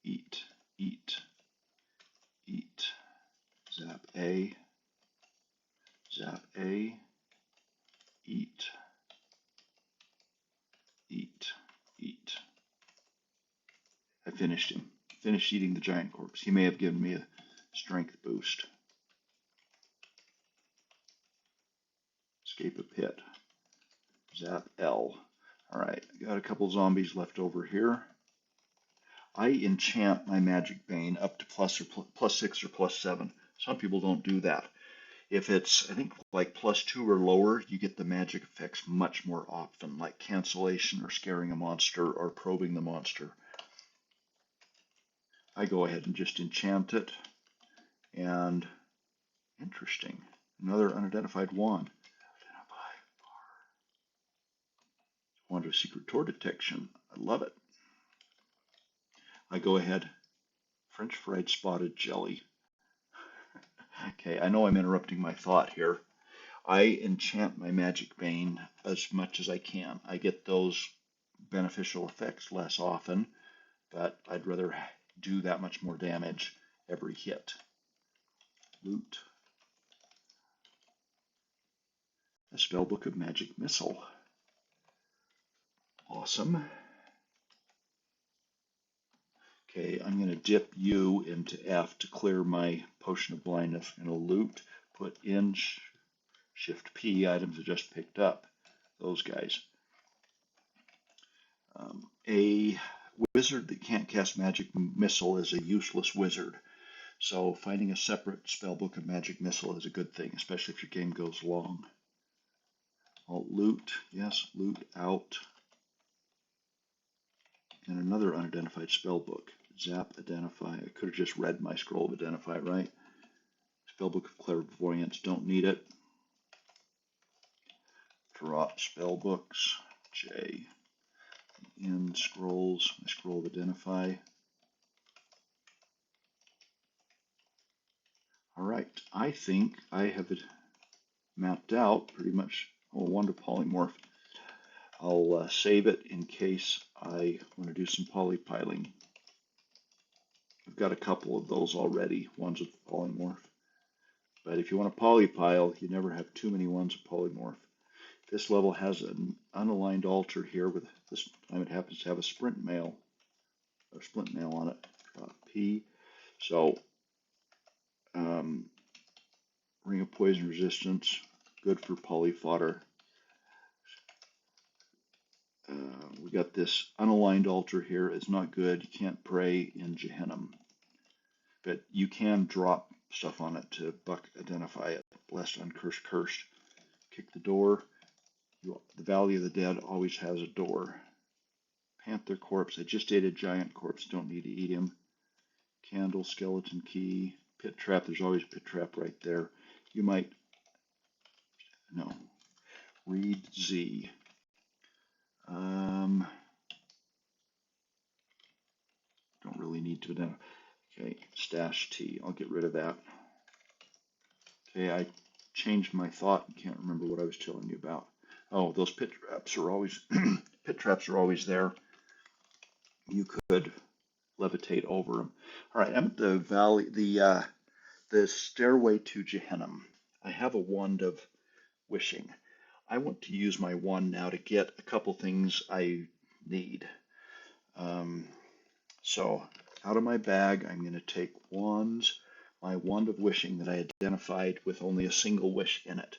Eat. Eat. Eat. Zap A. Zap A. Eat. Eat. Eat. I finished him. Finished eating the giant corpse. He may have given me a strength boost. Escape a pit. Zap L. Alright, got a couple zombies left over here. I enchant my magic bane up to plus 6 or plus 7. Some people don't do that. If it's, I think, like plus 2 or lower, you get the magic effects much more often, like cancellation or scaring a monster or probing the monster. I go ahead and just enchant it. And interesting, another unidentified wand. Wand of secret door detection. I love it. I go ahead, French fried spotted jelly. Okay, I know I'm interrupting my thought here. I enchant my magic vein as much as I can. I get those beneficial effects less often, but I'd rather do that much more damage every hit. Loot. A spellbook of magic missile. Awesome. Okay, I'm going to dip U into F to clear my potion of blindness. I'm going to loot, put in Shift P, items I just picked up. Those guys. A wizard that can't cast magic missile is a useless wizard. So finding a separate spellbook of magic missile is a good thing, especially if your game goes long. Alt loot, yes, loot out. And another unidentified spellbook. Zap identify. I could have just read my scroll of identify, right? Spellbook of clairvoyance, don't need it. Drop spellbooks. J. In scrolls, my scroll of identify. All right, I think I have it mapped out pretty much. Oh, wonder polymorph. I'll save it in case I want to do some polypiling. I've got a couple of those already, ones with polymorph. But if you want to polypile, you never have too many ones of polymorph. This level has an unaligned altar here. With this time, it happens to have a sprint mail or splint mail on it. P. So, ring of poison resistance, good for poly fodder. We got this unaligned altar here. It's not good. You can't pray in Gehenna, but you can drop stuff on it to buck identify it. Blessed, uncursed, cursed. Kick the door. The Valley of the Dead always has a door. Panther corpse. I just ate a giant corpse. Don't need to eat him. Candle, skeleton key, pit trap. There's always a pit trap right there. You might, no. Read Z. Don't really need to identify. Okay, stash T. I'll get rid of that. Okay, I changed my thought and can't remember what I was telling you about. Oh, those pit traps are always pit traps are always there. You could levitate over them. All right, I'm at the valley, the stairway to Gehenna. I have a wand of wishing. I want to use my wand now to get a couple things I need. So out of my bag, I'm going to take wands, my wand of wishing that I identified with only a single wish in it.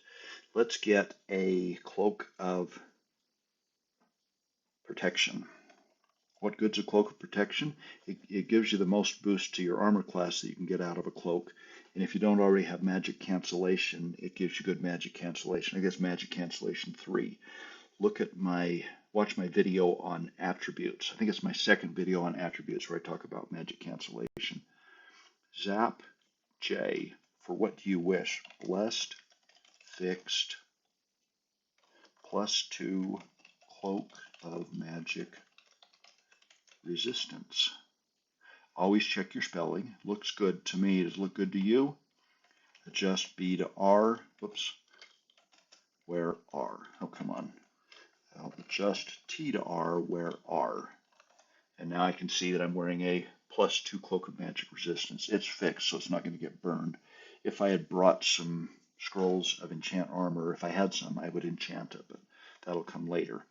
Let's get a cloak of protection. What good's a cloak of protection? It gives you the most boost to your armor class that you can get out of a cloak. And if you don't already have magic cancellation, it gives you good magic cancellation. I guess magic cancellation 3. Watch my video on attributes. I think it's my second video on attributes where I talk about magic cancellation. Zap J. For what do you wish? Blessed, fixed, +2, cloak of magic resistance. Always check your spelling. Looks good to me. Does it look good to you? Adjust B to R. Whoops. Where R? Oh, come on. I'll adjust T to R where R. And now I can see that I'm wearing a +2 cloak of magic resistance. It's fixed, so it's not going to get burned. If I had brought some scrolls of enchant armor, if I had some, I would enchant it, but that'll come later.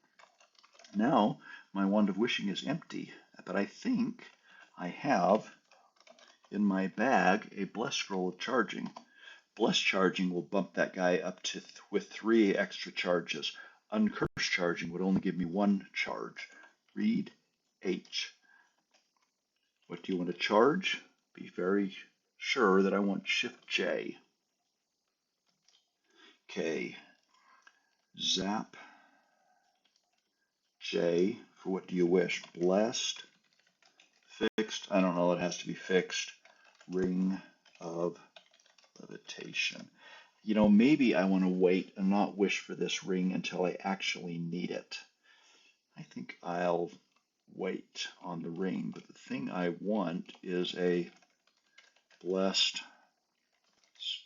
Now, my wand of wishing is empty, but I think I have in my bag a blessed scroll of charging. Blessed charging will bump that guy up to with 3 extra charges. Uncursed charging would only give me 1 charge. Read H. What do you want to charge? Be very sure that I want Shift J. Okay. Zap J. For what do you wish? Blessed. Fixed. I don't know. It has to be fixed. Ring of levitation. You know, maybe I want to wait and not wish for this ring until I actually need it. I think I'll wait on the ring, but the thing I want is a blessed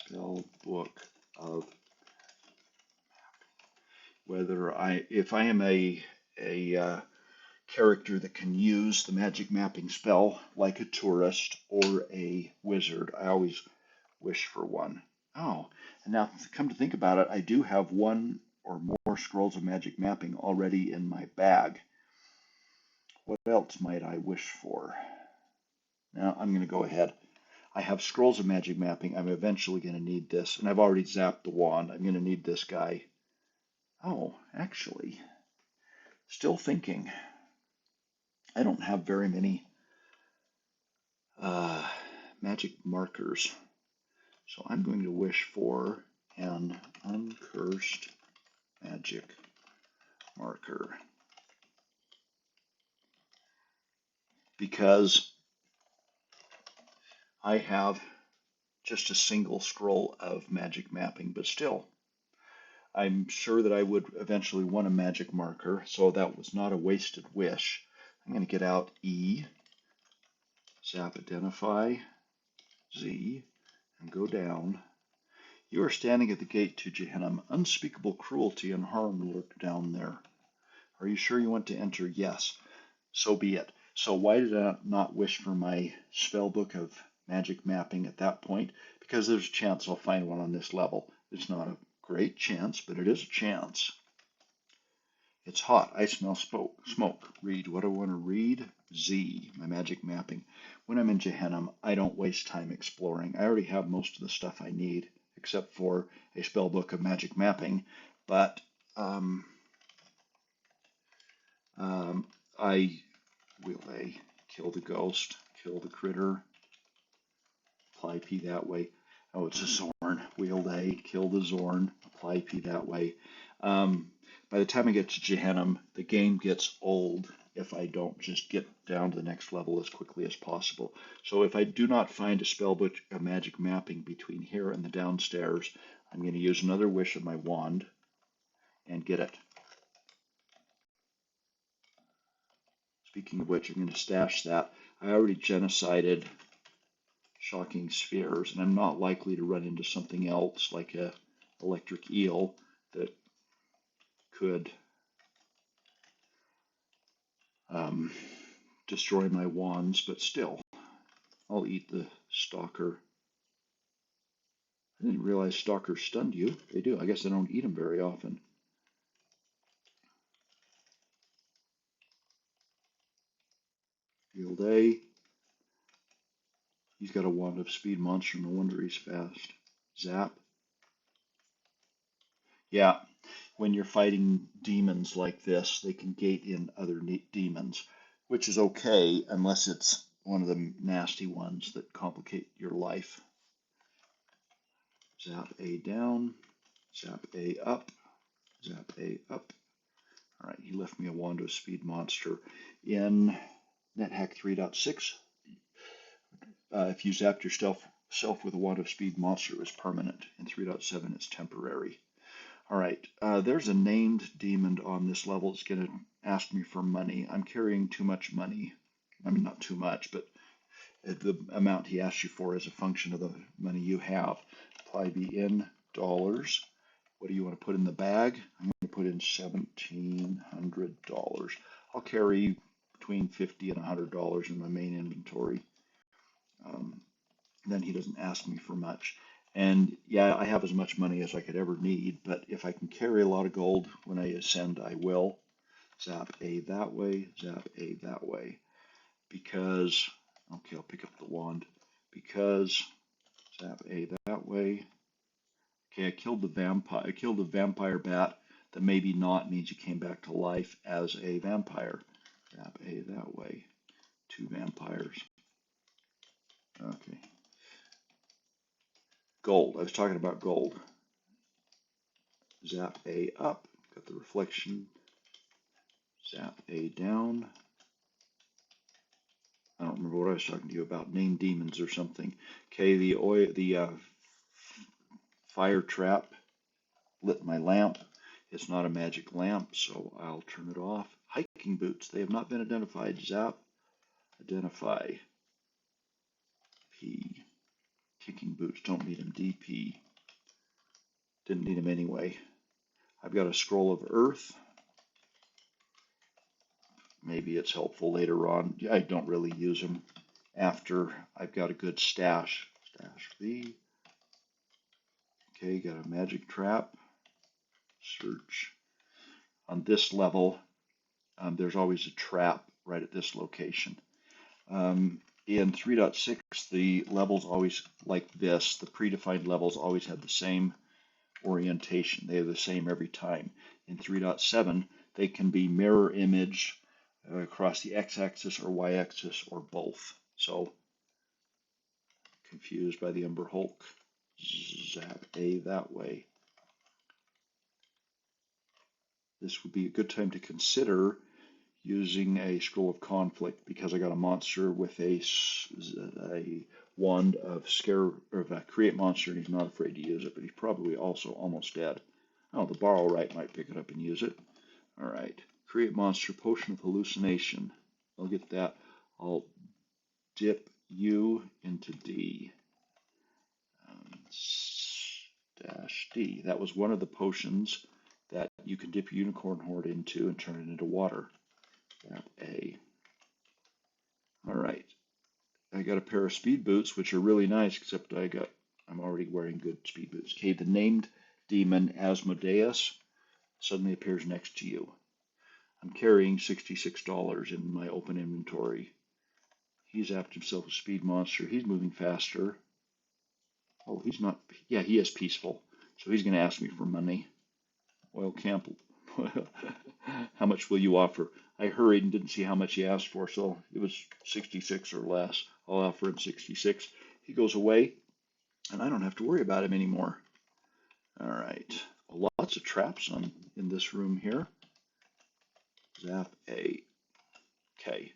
spell book of if I am a character that can use the magic mapping spell like a tourist or a wizard, I always wish for one. Oh, and now come to think about it, I do have one or more scrolls of magic mapping already in my bag. What else might I wish for? Now I'm going to go ahead. I have scrolls of magic mapping. I'm eventually going to need this, and I've already zapped the wand. I'm going to need this guy. Oh, actually, still thinking. I don't have very many magic markers, so I'm going to wish for an uncursed magic marker because I have just a single scroll of magic mapping, but still, I'm sure that I would eventually want a magic marker, so that was not a wasted wish. I'm going to get out E, zap identify, Z, and go down. You are standing at the gate to Gehenna. Unspeakable cruelty and harm lurk down there. Are you sure you want to enter? Yes. So be it. So why did I not wish for my spell book of magic mapping at that point? Because there's a chance I'll find one on this level. It's not a great chance, but it is a chance. It's hot. I smell smoke. Read. What do I want to read? Z, my magic mapping. When I'm in Gehenna, I don't waste time exploring. I already have most of the stuff I need, except for a spell book of magic mapping. But I will kill the ghost, kill the critter, apply P that way. Oh, it's a Zorn. Wield A, kill the Zorn, apply P that way. By the time I get to Gehenna, the game gets old if I don't just get down to the next level as quickly as possible. So if I do not find a spellbook of magic mapping between here and the downstairs, I'm going to use another wish of my wand and get it. Speaking of which, I'm going to stash that. I already genocided shocking spheres, and I'm not likely to run into something else like a electric eel that could destroy my wands, but still, I'll eat the stalker. I didn't realize stalkers stunned you. They do. I guess I don't eat them very often. Field A. He's got a wand of speed monster. No wonder he's fast. Zap. Yeah, when you're fighting demons like this, they can gate in other demons, which is okay unless it's one of the nasty ones that complicate your life. Zap A down, zap A up, zap A up. All right, he left me a wand of speed monster. In NetHack 3.6, if you zapped yourself with a wand of speed monster, it was permanent. In 3.7, it's temporary. All right, there's a named demon on this level that's going to ask me for money. I'm carrying too much money. I mean, not too much, but the amount he asks you for is a function of the money you have. Apply B in dollars. What do you want to put in the bag? I'm going to put in $1,700. I'll carry between $50 and $100 in my main inventory. Then he doesn't ask me for much. And yeah, I have as much money as I could ever need, but if I can carry a lot of gold when I ascend, I will. Zap A that way, zap A that way. Because, okay, I'll pick up the wand. Because, zap A that way. Okay, I killed the vampire bat. That maybe not means he came back to life as a vampire. Zap A that way. 2 vampires. Okay. Gold. I was talking about gold. Zap A up. Got the reflection. Zap A down. I don't remember what I was talking to you about. Name demons or something. Okay, the fire trap lit my lamp. It's not a magic lamp, so I'll turn it off. Hiking boots. They have not been identified. Zap. Identify. P. Kicking boots, don't need them. DP, didn't need them anyway. I've got a scroll of earth. Maybe it's helpful later on. I don't really use them after I've got a good stash. Stash V. Okay, got a magic trap. Search. On this level, there's always a trap right at this location. In 3.6, the levels always like this. The predefined levels always have the same orientation. They are the same every time. In 3.7, they can be mirror image across the x-axis or y-axis or both. So, confused by the Ember Hulk. Zap A that way. This would be a good time to consider using a Scroll of Conflict because I got a monster with a wand of create monster, and he's not afraid to use it, but he's probably also almost dead. Oh, the Borrow Right might pick it up and use it. All right, create monster, potion of hallucination. I'll get that. I'll dip U into D. Dash D. That was one of the potions that you can dip Unicorn Horde into and turn it into water. That A. All right. I got a pair of speed boots, which are really nice, except I'm already wearing good speed boots. Okay, the named demon Asmodeus suddenly appears next to you. I'm carrying $66 in my open inventory. He's after himself a speed monster. He's moving faster. Oh, he's not. Yeah, he is peaceful. So he's going to ask me for money. Oil camp. How much will you offer? I hurried and didn't see how much he asked for, so it was 66 or less. I'll offer him 66. He goes away, and I don't have to worry about him anymore. All right. Lots of traps in this room here. Zap A. Okay.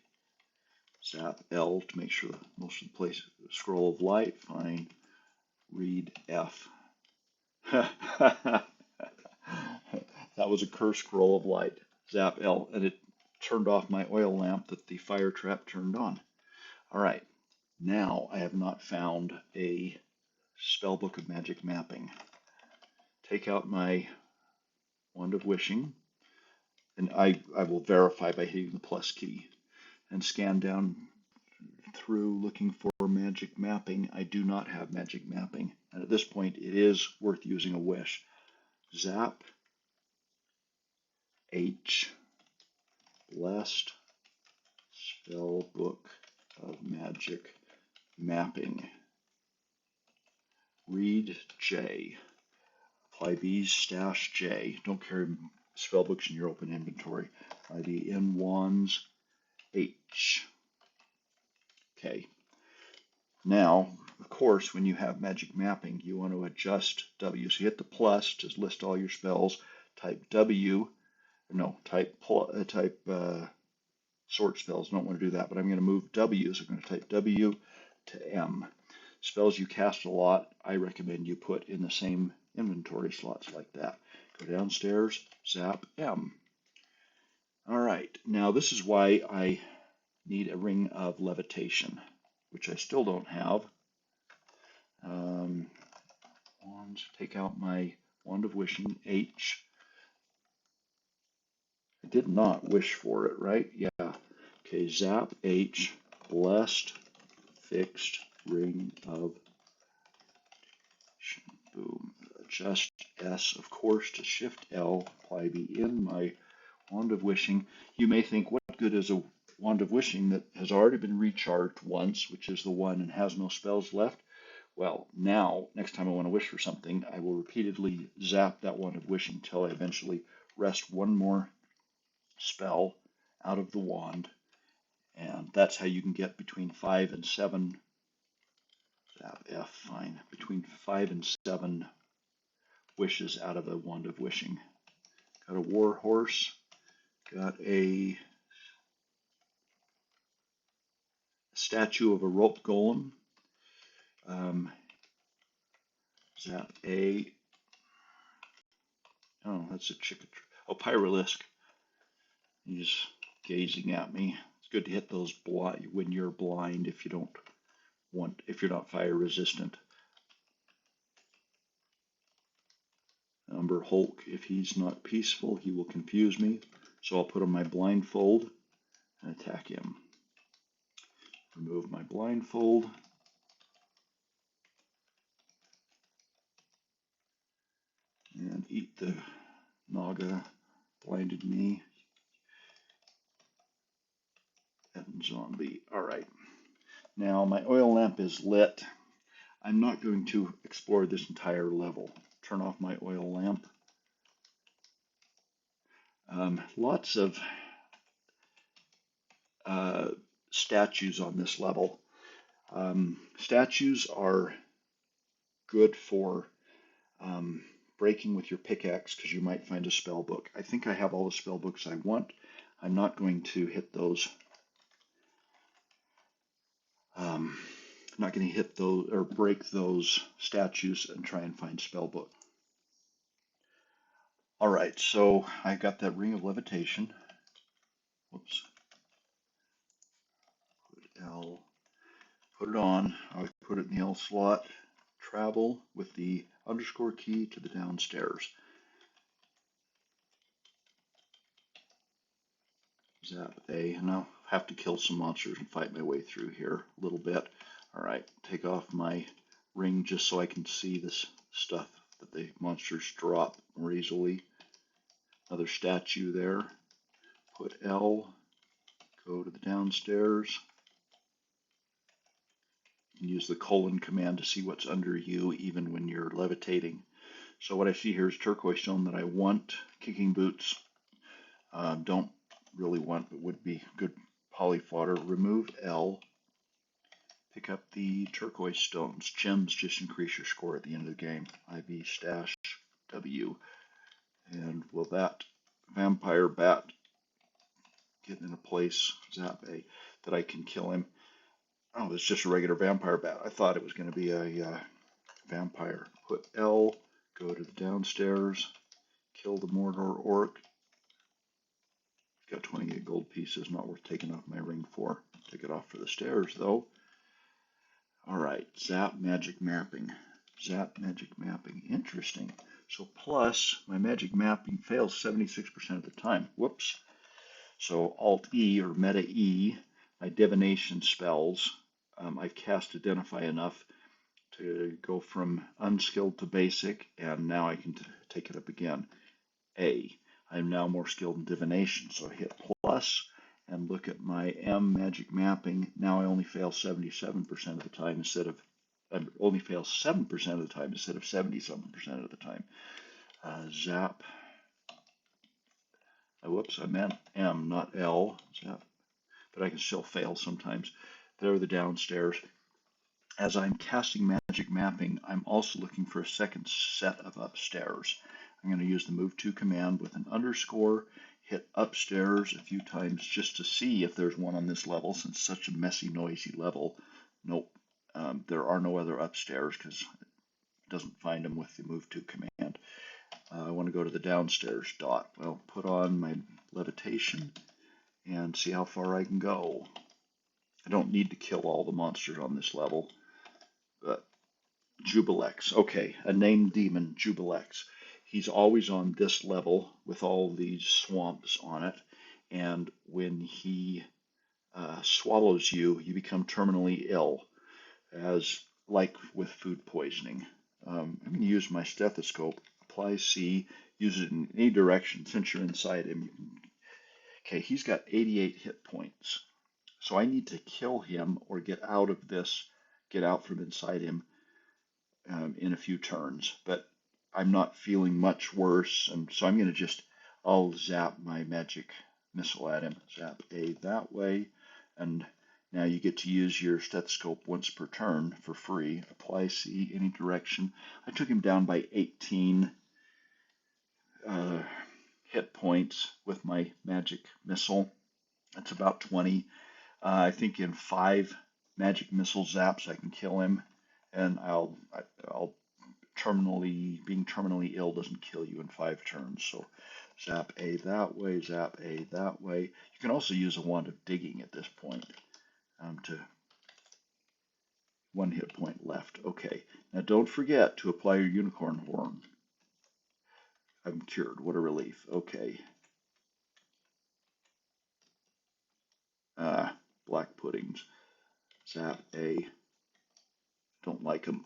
Zap L to make sure most of the place. Scroll of light. Fine. Read F. That was a curse scroll of light. Zap L, and it turned off my oil lamp that the fire trap turned on. All right, now I have not found a spellbook of magic mapping. Take out my wand of wishing, and I will verify by hitting the plus key, and scan down through looking for magic mapping. I do not have magic mapping, and at this point it is worth using a wish. Zap H, blessed spellbook of magic mapping. Read J. Apply B's, stash J. Don't carry spellbooks in your open inventory. Apply B in wands H. Okay. Now, of course, when you have magic mapping, you want to adjust W. So you hit the plus to list all your spells. Type W. No, type sort spells. Don't want to do that, but I'm going to move W. So I'm going to type W to M. Spells you cast a lot, I recommend you put in the same inventory slots like that. Go downstairs, zap M. All right, now this is why I need a ring of levitation, which I still don't have. Wands, take out my wand of wishing, H. I did not wish for it, right? Yeah. Okay, zap H, blessed, fixed, ring of, boom. Adjust S, of course, to shift L, apply B in my wand of wishing. You may think, what good is a wand of wishing that has already been recharged once, which is the one, and has no spells left? Well, now, next time I want to wish for something, I will repeatedly zap that wand of wishing until I eventually wrest one more spell out of the wand. And that's how you can get between 5 and 7, zap F, fine, between 5 and 7 wishes out of a wand of wishing. Got a war horse, got a statue of a rope golem, zap A, oh, that's a chicken, oh, Pyralisk, he's gazing at me. It's good to hit those when you're blind if you don't want, if you're not fire resistant. Umber Hulk, if he's not peaceful, he will confuse me. So I'll put on my blindfold and attack him. Remove my blindfold. And eat the Naga. Blinded me. And zombie. Alright. Now my oil lamp is lit. I'm not going to explore this entire level. Turn off my oil lamp. Lots of statues on this level. Statues are good for breaking with your pickaxe because you might find a spell book. I think I have all the spell books I want. I'm not going to hit those. Not going to hit those or break those statues and try and find spell book. All right, so I got that ring of levitation. Whoops. Put L. Put it on. I put it in the L slot. Travel with the underscore key to the downstairs. Zap A, and I'll have to kill some monsters and fight my way through here a little bit. Alright, take off my ring just so I can see this stuff that the monsters drop more easily. Another statue there. Put L, go to the downstairs. You can use the colon command to see what's under you even when you're levitating. So what I see here is turquoise stone that I want. Kicking boots, don't really want, but would be good poly fodder. Remove L. Pick up the turquoise stones. Gems just increase your score at the end of the game. IV stash W. And will that vampire bat get in a place, Zap A, that I can kill him? Oh, it's just a regular vampire bat. I thought it was going to be a vampire. Put L, go to the downstairs, kill the Mordor orc. Got 28 gold pieces, not worth taking off my ring for. Take it off for the stairs, though. Alright, Zap Magic Mapping. Zap Magic Mapping. Interesting. So plus, my Magic Mapping fails 76% of the time. Whoops. So Alt-E or Meta-E, my divination spells, I've cast Identify enough to go from unskilled to basic, and now I can take it up again. A. I'm now more skilled in divination, so I hit plus and look at my M magic mapping. Now I only fail 77% of the time instead of only fail 7% of the time instead of 77% of the time. Zap. Whoops, I meant M, not L. Zap. But I can still fail sometimes. There are the downstairs. As I'm casting magic mapping, I'm also looking for a second set of upstairs. I'm going to use the move to command with an underscore, hit upstairs a few times just to see if there's one on this level, since it's such a messy, noisy level. Nope, there are no other upstairs because it doesn't find them with the move to command. I want to go to the downstairs dot. Well, put on my levitation and see how far I can go. I don't need to kill all the monsters on this level, but Jubilex. Okay, a named demon, Jubilex. He's always on this level with all these swamps on it, and when he swallows you, you become terminally ill, as like with food poisoning. I'm going to use my stethoscope, apply C, use it in any direction. Since you're inside him, okay, he's got 88 hit points, so I need to kill him or get out of this, get out from inside him in a few turns, but I'm not feeling much worse, and so I'm going to I'll zap my magic missile at him. Zap A that way, and now you get to use your stethoscope once per turn for free. Apply C any direction. I took him down by 18 hit points with my magic missile. That's about 20. I think in 5 magic missile zaps I can kill him, and I'll being terminally ill doesn't kill you in 5 turns. So zap A that way, zap A that way. You can also use a wand of digging at this point to 1 hit point left. Okay, now don't forget to apply your unicorn horn. I'm cured. What a relief. Okay. Black puddings. Zap A. Don't like them.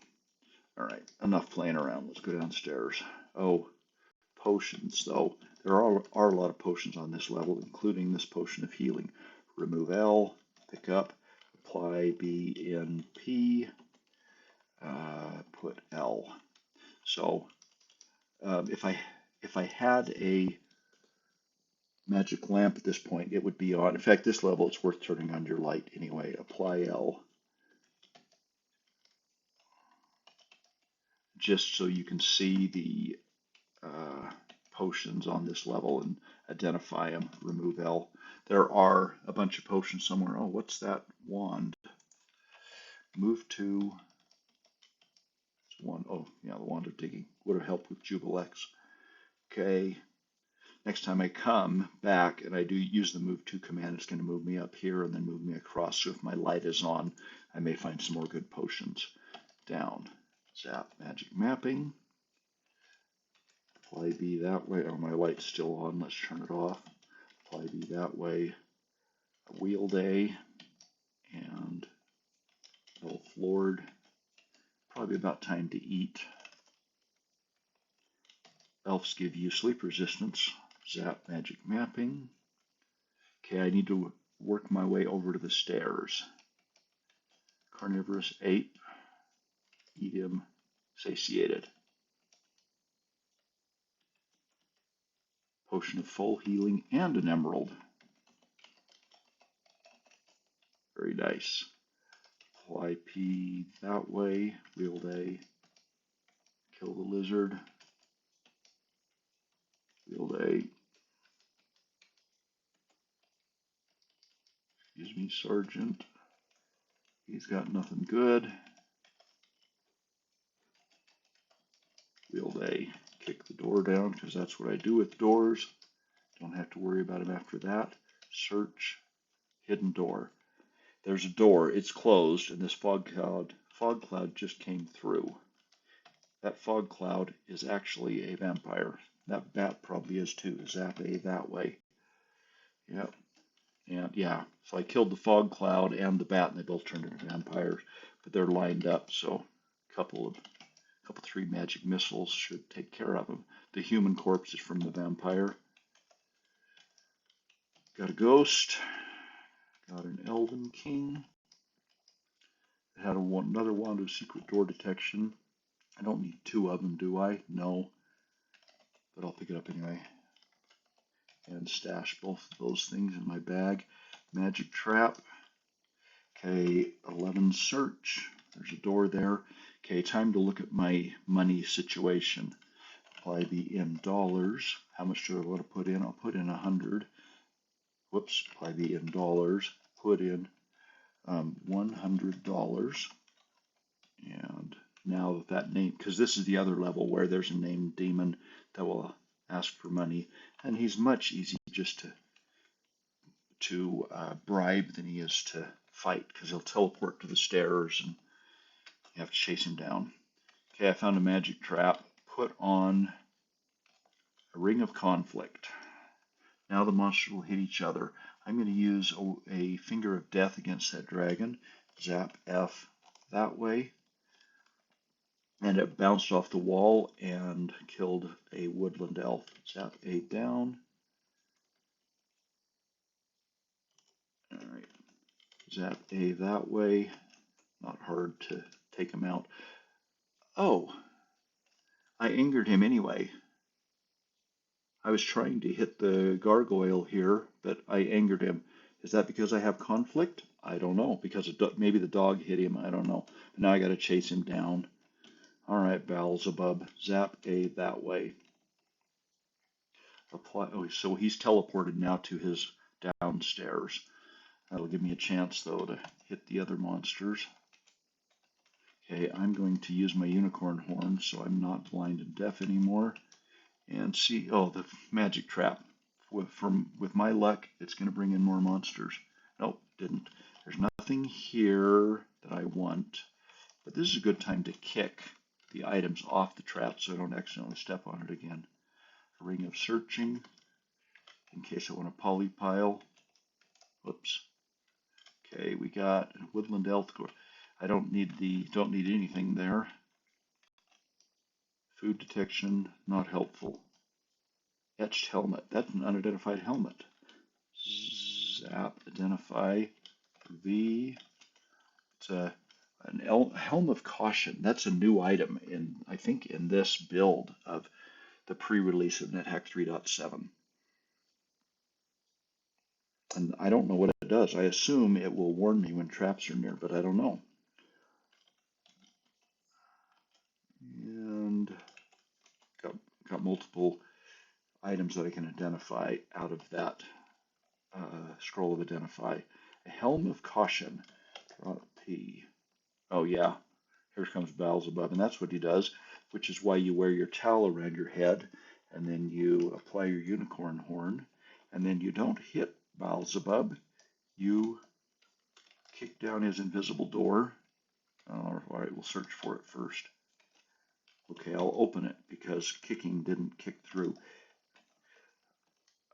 All right, enough playing around. Let's go downstairs. Oh, potions, though. There are a lot of potions on this level, including this potion of healing. Remove L, pick up, apply B in P, put L. So if I had a magic lamp at this point, it would be on. In fact, this level, it's worth turning on your light anyway. Apply L, just so you can see the potions on this level and identify them. Remove L. There are a bunch of potions somewhere. Oh, what's that wand? Move to one. Oh, yeah, the wand of digging would have helped with Jubilex. Okay. Next time I come back and I do use the move to command, it's going to move me up here and then move me across. So if my light is on, I may find some more good potions. Down. Zap magic mapping. Apply B that way. Oh, my light's still on. Let's turn it off. Apply B that way. Wield A and Elf Lord. Probably about time to eat. Elves give you sleep resistance. Zap magic mapping. Okay, I need to work my way over to the stairs. Carnivorous ape. Eat him. Satiated. Potion of full healing and an emerald. Very nice. Apply P that way. Wield A. Kill the lizard. Wield A. Excuse me, Sergeant. He's got nothing good. Wield A. Kick the door down, because that's what I do with doors. Don't have to worry about him after that. Search. Hidden door. There's a door. It's closed, and this fog cloud just came through. That fog cloud is actually a vampire. That bat probably is too. Zap A that way. Yep. And yeah, so I killed the fog cloud and the bat, and they both turned into vampires. But they're lined up, so three magic missiles should take care of them. The human corpse is from the vampire. Got a ghost. Got an Elven King. It had another wand of secret door detection. I don't need two of them, do I? No. But I'll pick it up anyway. And stash both of those things in my bag. Magic trap. Okay, 11 search. There's a door there. Okay, time to look at my money situation. Apply the in dollars. How much do I want to put in? I'll put in 100. Whoops, apply the in dollars. Put in $100. And now that name, because this is the other level where there's a named demon that will ask for money, and he's much easier just to bribe than he is to fight, because he'll teleport to the stairs and you have to chase him down. Okay, I found a magic trap. Put on a ring of conflict. Now the monsters will hit each other. I'm going to use a finger of death against that dragon. Zap F that way. And it bounced off the wall and killed a woodland elf. Zap A down. Alright. Zap A that way. Not hard to take him out. Oh, I angered him anyway. I was trying to hit the gargoyle here, but I angered him. Is that because I have conflict? I don't know. Because maybe the dog hit him. I don't know. But now I got to chase him down. All right, Beelzebub. Zap A that way. Apply. Oh, so he's teleported now to his downstairs. That'll give me a chance, though, to hit the other monsters. Okay, I'm going to use my unicorn horn so I'm not blind and deaf anymore. And see, oh, the magic trap. With my luck, it's going to bring in more monsters. Nope, didn't. There's nothing here that I want. But this is a good time to kick the items off the trap so I don't accidentally step on it again. a ring of searching in case I want to polypile. Whoops. Okay, we got woodland elk. I don't need anything there. Food detection, not helpful. Etched helmet. That's an unidentified helmet. Zap, identify. V. It's an helm of caution. That's a new item in, I think, in this build of the pre-release of NetHack 3.7. And I don't know what it does. I assume it will warn me when traps are near, but I don't know. And got multiple items that I can identify out of that scroll of identify. A helm of caution. Draw a P. Oh yeah, here comes Beelzebub, and that's what he does, which is why you wear your towel around your head, and then you apply your unicorn horn, and then you don't hit Beelzebub. You kick down his invisible door. All right, we'll search for it first. Okay, I'll open it because kicking didn't kick through.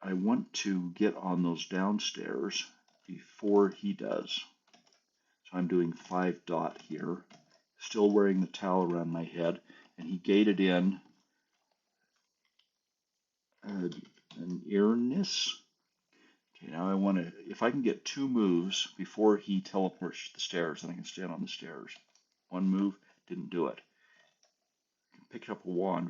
I want to get on those downstairs before he does. So I'm doing 5 dot here, still wearing the towel around my head, and he gated in an earness. Okay, now I want to, if I can get 2 moves before he teleports to the stairs, then I can stand on the stairs. 1 move, didn't do it. Pick up a wand,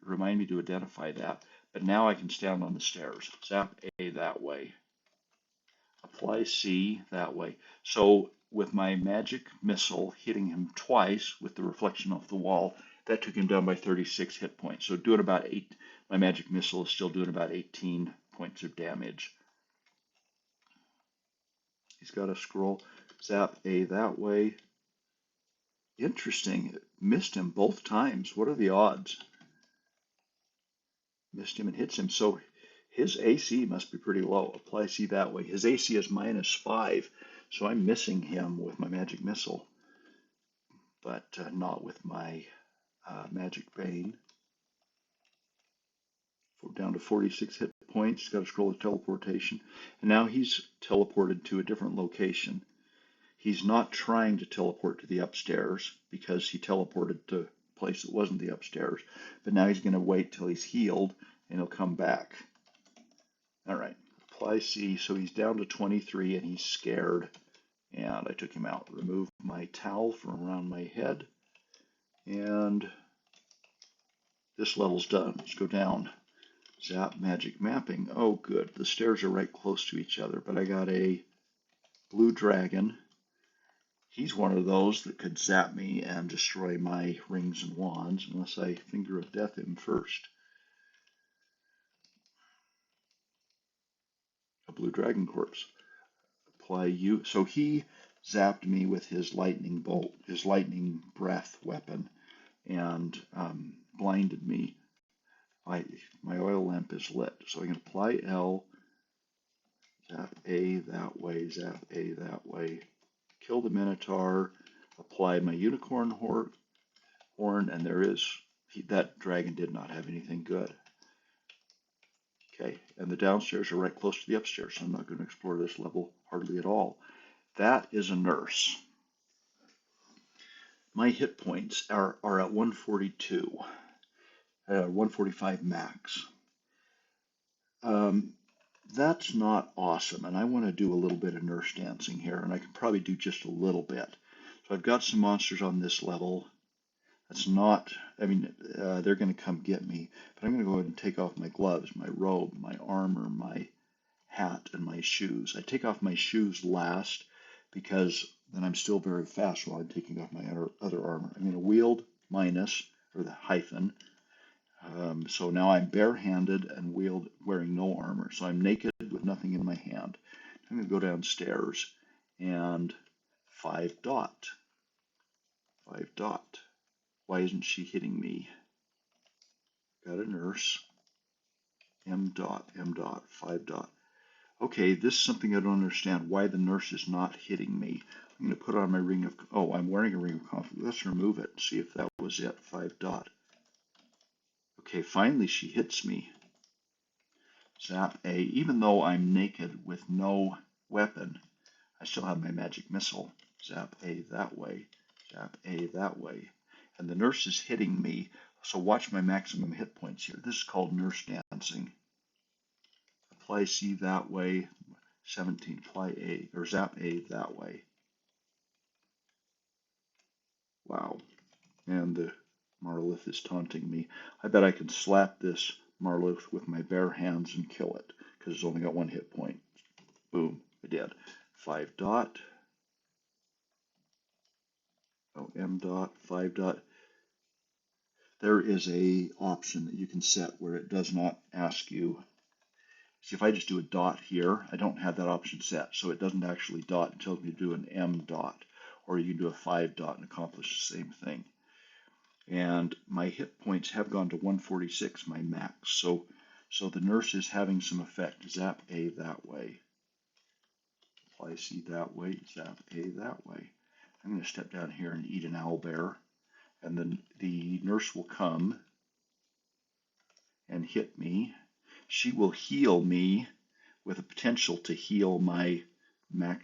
remind me to identify that, but now I can stand on the stairs. Zap A that way. Apply C that way. So with my magic missile hitting him twice with the reflection off the wall, that took him down by 36 hit points. So doing about 8, my magic missile is still doing about 18 points of damage. He's got a scroll. Zap A that way. Interesting. Missed him both times. What are the odds? Missed him and hits him. So his AC must be pretty low. Apply C that way. His AC is -5, so I'm missing him with my magic missile, but not with my magic bane. We're down to 46 hit points. Got a scroll of teleportation, and now he's teleported to a different location. He's not trying to teleport to the upstairs because he teleported to a place that wasn't the upstairs, but now he's going to wait till he's healed and he'll come back. All right, apply C, so he's down to 23 and he's scared, and I took him out. Remove my towel from around my head, and this level's done. Let's go down. Zap magic mapping. Oh good, the stairs are right close to each other, but I got a blue dragon. He's one of those that could zap me and destroy my rings and wands unless I finger of death him first. A blue dragon corpse. Apply you. So he zapped me with his lightning bolt, his lightning breath weapon, and blinded me. My oil lamp is lit, so I can apply L, zap A that way, zap A that way, kill the Minotaur, apply my unicorn horn, and that dragon did not have anything good. Okay, and the downstairs are right close to the upstairs, so I'm not going to explore this level hardly at all. That is a nurse. My hit points are at 142, 145 max. That's not awesome, and I want to do a little bit of nurse dancing here, and I can probably do just a little bit. So I've got some monsters on this level. That's not, they're going to come get me, but I'm going to go ahead and take off my gloves, my robe, my armor, my hat, and my shoes. I take off my shoes last because then I'm still very fast while I'm taking off my other armor. I'm going to wield minus, or the hyphen. So now I'm barehanded and wearing no armor. So I'm naked with nothing in my hand. I'm going to go downstairs and 5 dot. 5 dot. Why isn't she hitting me? Got a nurse. M dot, 5 dot. Okay, this is something I don't understand. Why the nurse is not hitting me. I'm going to put on my ring of, oh, I'm wearing a ring of confidence. Let's remove it and see if that was it. 5 dot. Okay, finally she hits me. Zap A. Even though I'm naked with no weapon, I still have my magic missile. Zap A that way. Zap A that way. And the nurse is hitting me. So watch my maximum hit points here. This is called nurse dancing. Apply C that way. 17. Apply A, or zap A that way. Wow. And the Marlith is taunting me. I bet I can slap this Marlith with my bare hands and kill it, because it's only got one hit point. Boom, I did. 5 dot. Oh, M dot, 5 dot. There is a option that you can set where it does not ask you. See, if I just do a dot here, I don't have that option set, so it doesn't actually dot. It tells me to do an M dot, or you can do a 5 dot and accomplish the same thing. And my hit points have gone to 146, my max. So the nurse is having some effect. Zap A that way. Apply C that way. Zap A that way. I'm going to step down here and eat an owlbear. And then the nurse will come and hit me. She will heal me with a potential to heal my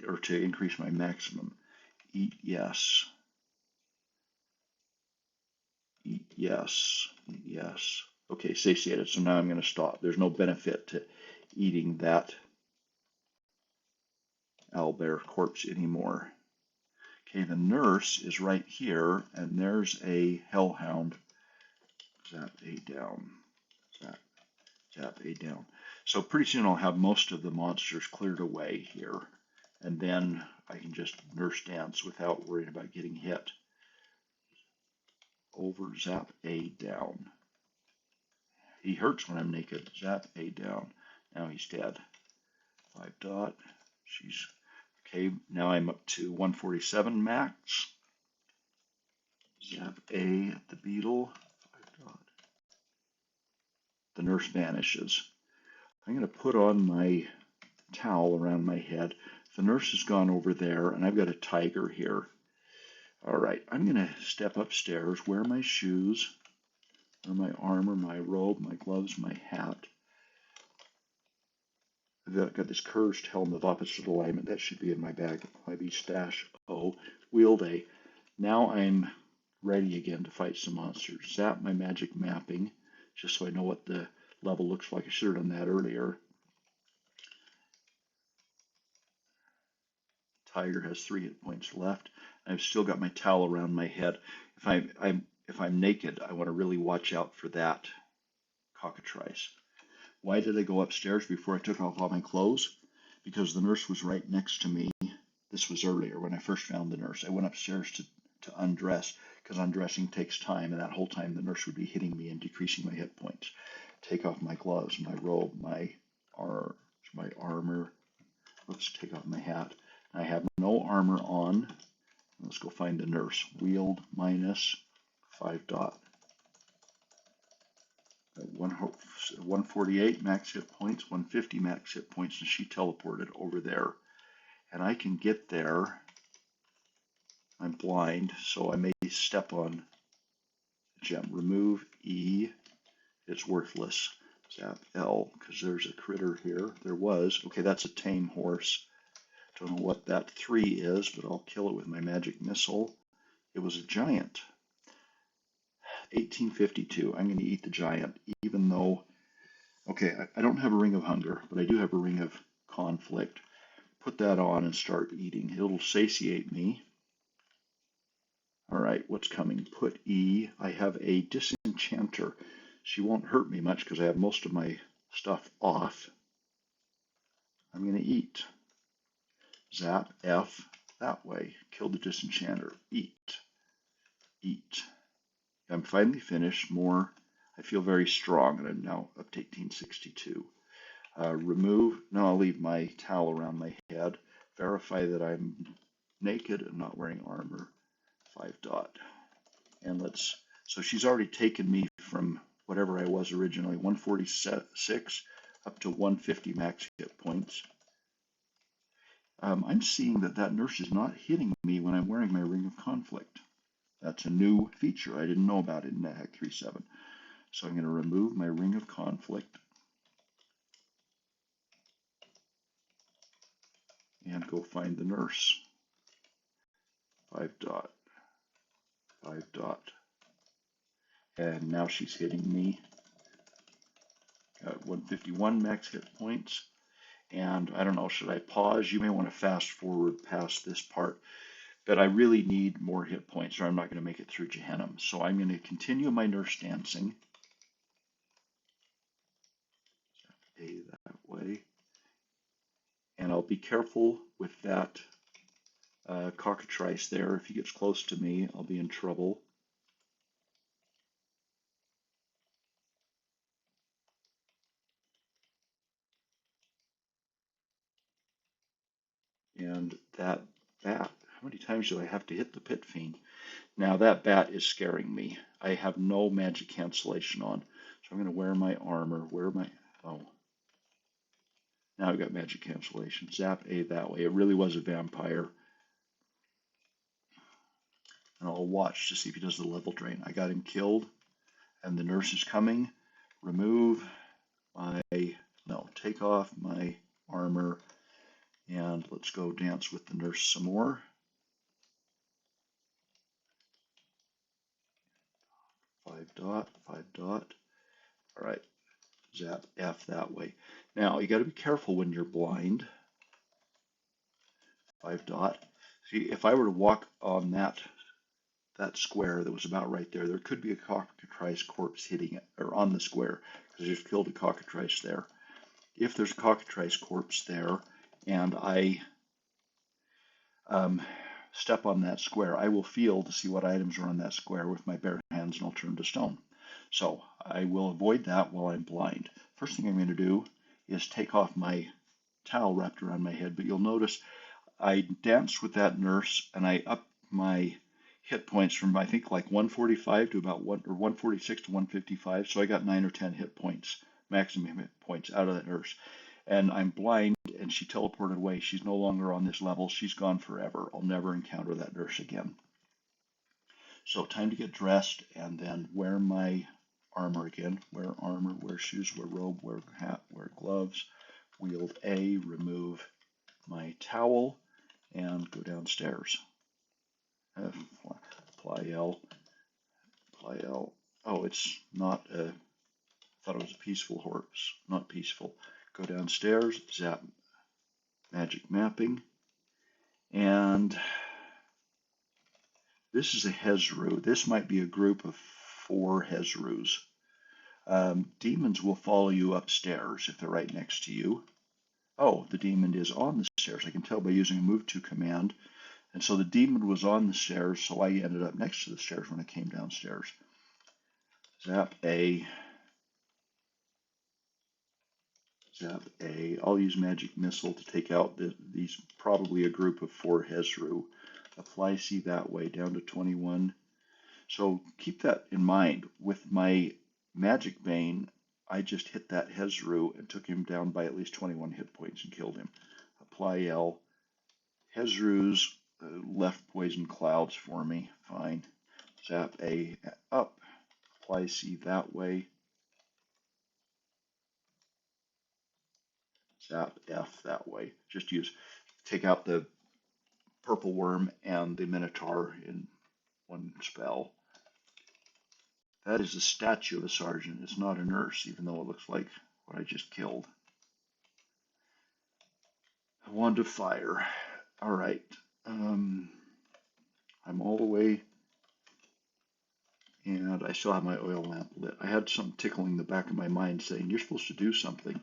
or to increase my maximum. Eat yes. Eat yes. Eat yes. Okay, satiated. So now I'm going to stop. There's no benefit to eating that owlbear corpse anymore. Okay, the nurse is right here, and there's a hellhound. Zap A down. Zap A down. So pretty soon I'll have most of the monsters cleared away here, and then I can just nurse dance without worrying about getting hit. Over, zap A down. He hurts when I'm naked. Zap A down. Now he's dead. 5 dot. She's okay. Now I'm up to 147 max. Zap A at the beetle. 5 dot. The nurse vanishes. I'm going to put on my towel around my head. The nurse has gone over there, and I've got a tiger here. All right, I'm going to step upstairs, wear my shoes, wear my armor, my robe, my gloves, my hat. I've got this cursed helmet of opposite alignment. That should be in my bag. Maybe stash. Oh, wield A. Now I'm ready again to fight some monsters. Zap my magic mapping, just so I know what the level looks like. I should have done that earlier. Tiger has 3 hit points left. I've still got my towel around my head. If I'm naked, I want to really watch out for that cockatrice. Why did I go upstairs before I took off all my clothes? Because the nurse was right next to me. This was earlier when I first found the nurse. I went upstairs to undress, because undressing takes time, and that whole time the nurse would be hitting me and decreasing my hit points. Take off my gloves, my robe, my armor. Let's take off my hat. I have no armor on. Let's go find the nurse. Wield minus 5 dot. 148 max hit points, 150 max hit points, and she teleported over there. And I can get there. I'm blind, so I may step on the gem. Remove E. It's worthless. Zap L, because there's a critter here. There was. Okay, that's a tame horse. Don't know what that 3 is, but I'll kill it with my magic missile. It was a giant. 1852. I'm going to eat the giant, even though, okay, I don't have a ring of hunger, but I do have a ring of conflict. Put that on and start eating. It'll satiate me. All right, what's coming? Put E. I have a disenchanter. She won't hurt me much because I have most of my stuff off. I'm going to eat. Zap F that way. Kill the disenchanter. Eat. Eat. I'm finally finished. More. I feel very strong, and I'm now up to 1862. Remove. No, I'll leave my towel around my head. Verify that I'm naked and not wearing armor. 5 dot. And let's. So she's already taken me from whatever I was originally, 146 up to 150 max hit points. I'm seeing that nurse is not hitting me when I'm wearing my ring of conflict. That's a new feature I didn't know about in Nethack 3.7. So I'm going to remove my ring of conflict. go find the nurse. 5 dot, 5 dot. And now she's hitting me. Got 151 max hit points. And I don't know, should I pause? You may want to fast forward past this part. But I really need more hit points or I'm not going to make it through Gehenna. So I'm going to continue my nurse dancing. A that way. And I'll be careful with that cockatrice there. If he gets close to me, I'll be in trouble. And that bat, how many times do I have to hit the pit fiend? Now that bat is scaring me. I have no magic cancellation on. So I'm going to wear my armor. Oh. Now I've got magic cancellation. Zap A that way. It really was a vampire. And I'll watch to see if he does the level drain. I got him killed. And the nurse is coming. Take off my armor. And let's go dance with the nurse some more. 5 dot, 5 dot. All right, zap F that way. Now, you got to be careful when you're blind. 5 dot. See, if I were to walk on that square that was about right there, there could be a cockatrice corpse hitting it, or on the square, because I just killed a cockatrice there. If there's a cockatrice corpse there, and I step on that square, I will feel to see what items are on that square with my bare hands, and I'll turn to stone. So I will avoid that while I'm blind. First thing I'm going to do is take off my towel wrapped around my head, but you'll notice I danced with that nurse and I upped my hit points from I think like 145 to about 146 to 155, so I got 9 or 10 hit points, maximum hit points out of that nurse. And I'm blind and she teleported away. She's no longer on this level. She's gone forever. I'll never encounter that nurse again. So time to get dressed and then wear my armor again. Wear armor, wear shoes, wear robe, wear hat, wear gloves. Wield A, remove my towel, and go downstairs. Apply L. Apply L. Oh, it's not a... I thought it was a peaceful horse. Not peaceful. Go downstairs, zap magic mapping, and this is a Hezru. This might be a group of 4 Hezrus. Demons will follow you upstairs if they're right next to you. Oh, the demon is on the stairs. I can tell by using a move to command. And so the demon was on the stairs, so I ended up next to the stairs when I came downstairs. Zap A. Zap A. I'll use magic missile to take out these, probably a group of 4 Hezru. Apply C that way, down to 21. So keep that in mind. With my magic bane, I just hit that Hezru and took him down by at least 21 hit points and killed him. Apply L. Hezrus left poison clouds for me. Fine. Zap A up. Apply C that way. Zap F that way. Just take out the purple worm and the minotaur in one spell. That is a statue of a sergeant. It's not a nurse, even though it looks like what I just killed. A wand of fire. All right. I'm all the way, and I still have my oil lamp lit. I had something tickling the back of my mind saying, you're supposed to do something.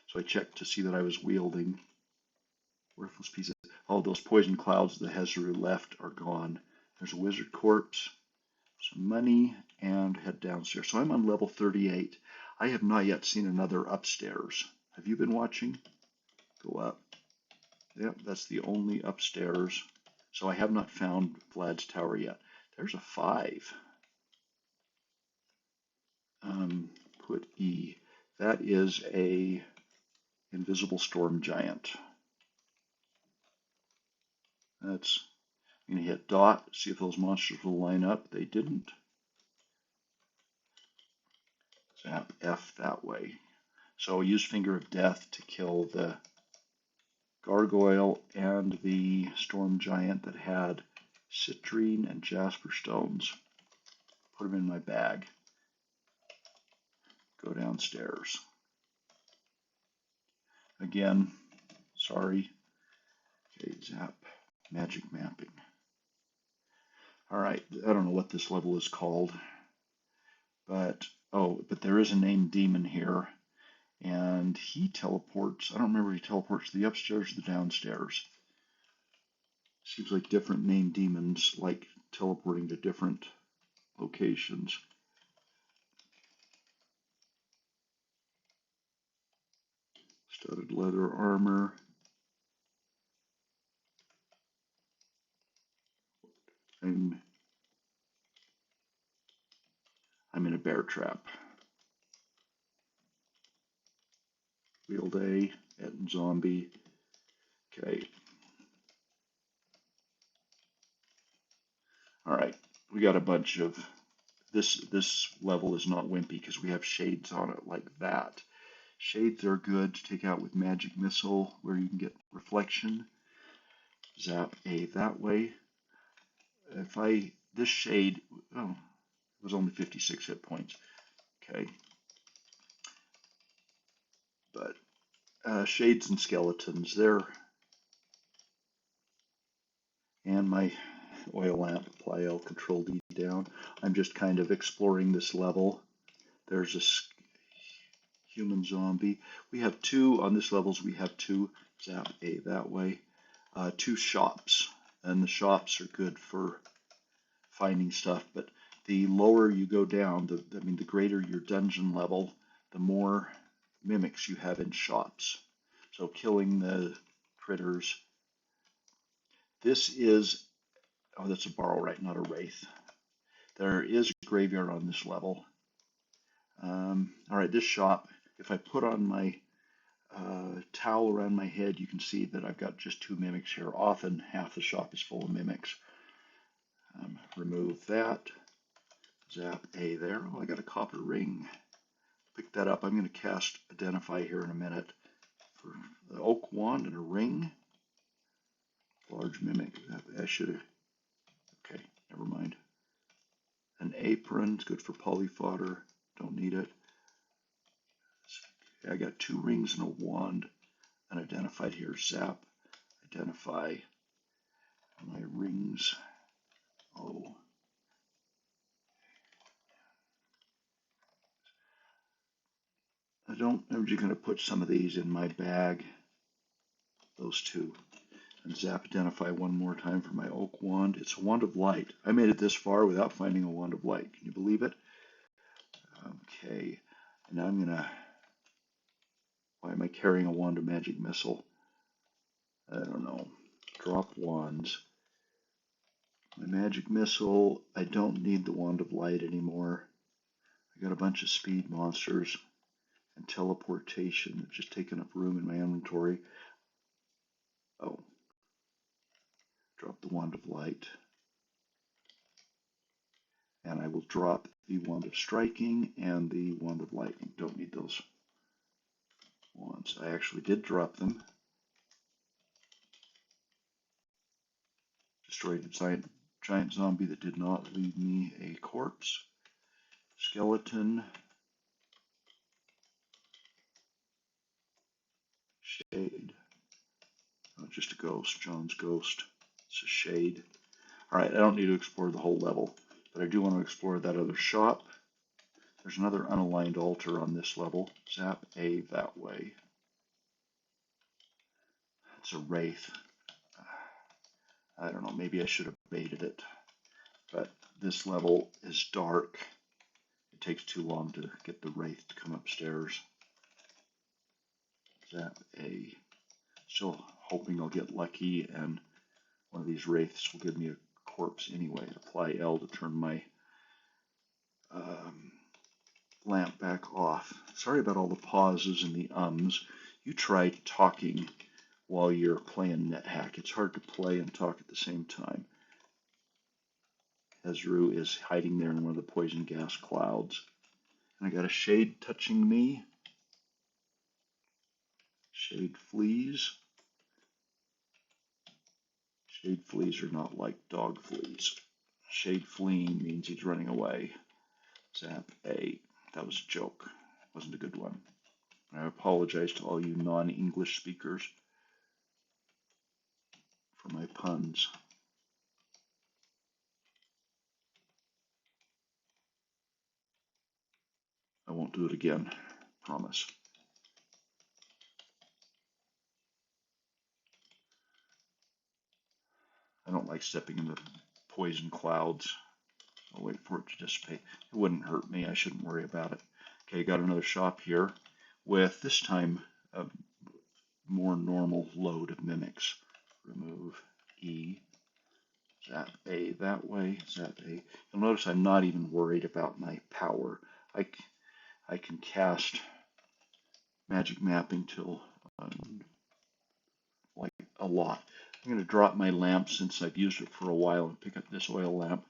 So I checked to see that I was wielding worthless pieces. All those poison clouds the Hezru left are gone. There's a wizard corpse, some money, and head downstairs. So I'm on level 38. I have not yet seen another upstairs. Have you been watching? Go up. Yep, that's the only upstairs. So I have not found Vlad's tower yet. There's a 5. Put E. That is a invisible storm giant. I'm going to hit dot, see if those monsters will line up. They didn't. Zap F that way. So use Finger of Death to kill the gargoyle and the storm giant that had citrine and jasper stones. Put them in my bag. Go downstairs. Again, sorry. Okay, zap, magic mapping. All right, I don't know what this level is called, but there is a named demon here, and he teleports. I don't remember if he teleports to the upstairs or the downstairs. Seems like different named demons like teleporting to different locations. Studded leather armor. I'm in a bear trap. Field A, at zombie. Okay. All right. We got a bunch of this level is not wimpy because we have shades on it like that. Shades are good to take out with magic missile where you can get reflection. Zap A that way. This shade, it was only 56 hit points. Okay. But shades and skeletons there. And my oil lamp, apply L, Control D down. I'm just kind of exploring this level. There's this human zombie. We have two, on this levels we have two, zap A that way, two shops. And the shops are good for finding stuff, but the lower you go down, the greater your dungeon level, the more mimics you have in shops. So killing the critters. This is, that's a borrow right, not a wraith. There is a graveyard on this level. All right, this shop, if I put on my towel around my head, you can see that I've got just two mimics here. Often half the shop is full of mimics. Remove that. Zap A there. Oh, I got a copper ring. Pick that up. I'm going to cast Identify here in a minute. For the oak wand and a ring. Large mimic. I should have. Okay, never mind. An apron. It's good for polyfodder. Don't need it. I got two rings and a wand. Unidentified here. Zap. Identify. My rings. Oh. I'm just going to put some of these in my bag. Those two. And zap Identify one more time for my oak wand. It's a wand of light. I made it this far without finding a wand of light. Can you believe it? Okay. And now I'm going to... Why am I carrying a wand of magic missile? I don't know. Drop wands. My magic missile, I don't need the wand of light anymore. I got a bunch of speed monsters and teleportation that just taking up room in my inventory. Oh. Drop the wand of light. And I will drop the wand of striking and the wand of lightning. Don't need those wands. I actually did drop them. Destroyed a giant zombie that did not leave me a corpse. Skeleton. Shade. Oh, just a ghost. John's ghost. It's a shade. Alright, I don't need to explore the whole level, but I do want to explore that other shop. There's another unaligned altar on this level. Zap A that way. It's a wraith. I don't know, maybe I should have baited it. But this level is dark. It takes too long to get the wraith to come upstairs. Zap A. Still hoping I'll get lucky and one of these wraiths will give me a corpse anyway. Apply L to turn my lamp back off. Sorry about all the pauses and the ums. You try talking while you're playing NetHack. It's hard to play and talk at the same time. Ezru is hiding there in one of the poison gas clouds. And I got a shade touching me. Shade flees. Shade fleas are not like dog fleas. Shade fleeing means he's running away. Zap A. That was a joke. Wasn't a good one. I apologize to all you non-English speakers for my puns. I won't do it again. Promise. I don't like stepping in the poison clouds. I'll wait for it to dissipate. It wouldn't hurt me. I shouldn't worry about it. Okay, got another shop here with this time a more normal load of mimics. Remove E. Zap A that way. Zap A. You'll notice I'm not even worried about my power. I can cast magic mapping till like a lot. I'm going to drop my lamp since I've used it for a while and pick up this oil lamp.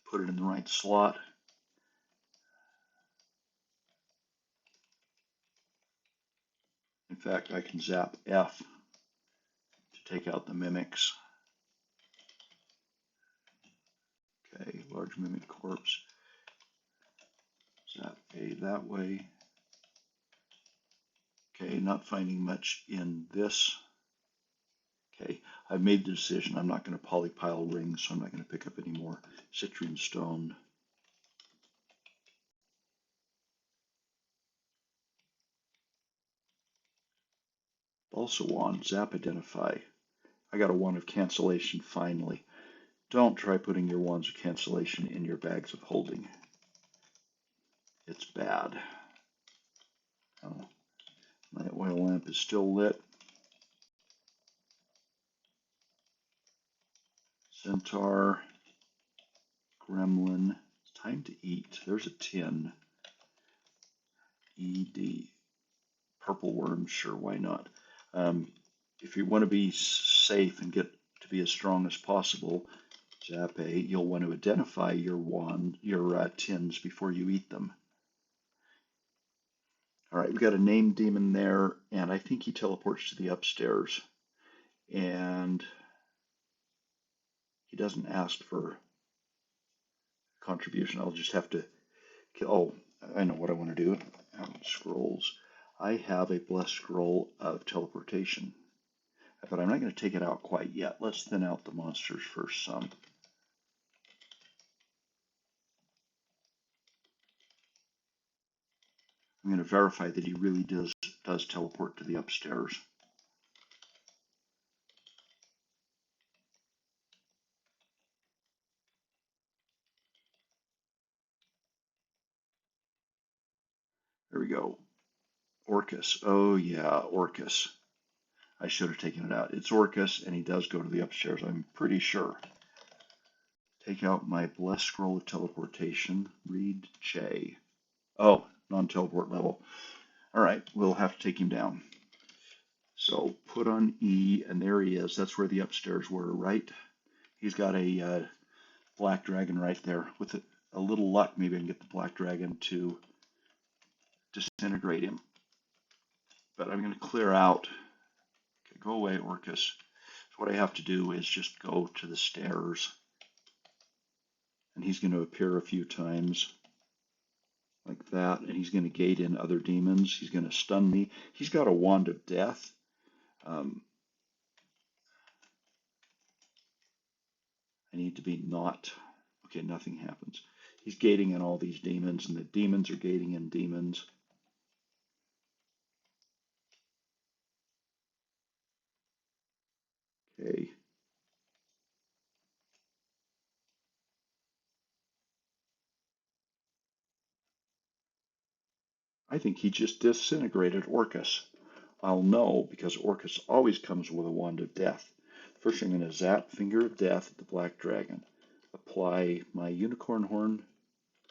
Put it in the right slot. In fact, I can zap F to take out the mimics. Okay, large mimic corpse. Zap A that way. Okay, not finding much in this. Okay, I've made the decision. I'm not going to polypile rings, so I'm not going to pick up any more citrine stone. Also on Zap Identify. I got a wand of cancellation finally. Don't try putting your wands of cancellation in your bags of holding. It's bad. Oh, my oil lamp is still lit. Centaur, Gremlin. It's time to eat. There's a tin. ED. Purple worm, sure, why not? If you want to be safe and get to be as strong as possible, Zap A, you'll want to identify your tins before you eat them. All right, we got a named demon there, and I think he teleports to the upstairs. And he doesn't ask for contribution. I'll just have to kill. Oh, I know what I want to do. Scrolls. I have a blessed scroll of teleportation, but I'm not going to take it out quite yet. Let's thin out the monsters first some. I'm going to verify that he really does teleport to the upstairs. There we go. Orcus. Oh yeah, Orcus. I should have taken it out. It's Orcus, and he does go to the upstairs, I'm pretty sure. Take out my blessed scroll of teleportation. Read J. Oh, non-teleport level. All right, we'll have to take him down. So put on E, and there he is. That's where the upstairs were, right? He's got a black dragon right there. With a little luck, maybe I can get the black dragon to disintegrate him. But I'm going to clear out. Okay, go away, Orcus. So what I have to do is just go to the stairs. And he's going to appear a few times like that. And he's going to gate in other demons. He's going to stun me. He's got a wand of death. I need to be not. Okay, nothing happens. He's gating in all these demons, and the demons are gating in demons. Okay. I think he just disintegrated Orcus. I'll know because Orcus always comes with a wand of death. First, I'm going to zap Finger of Death at the Black Dragon. Apply my unicorn horn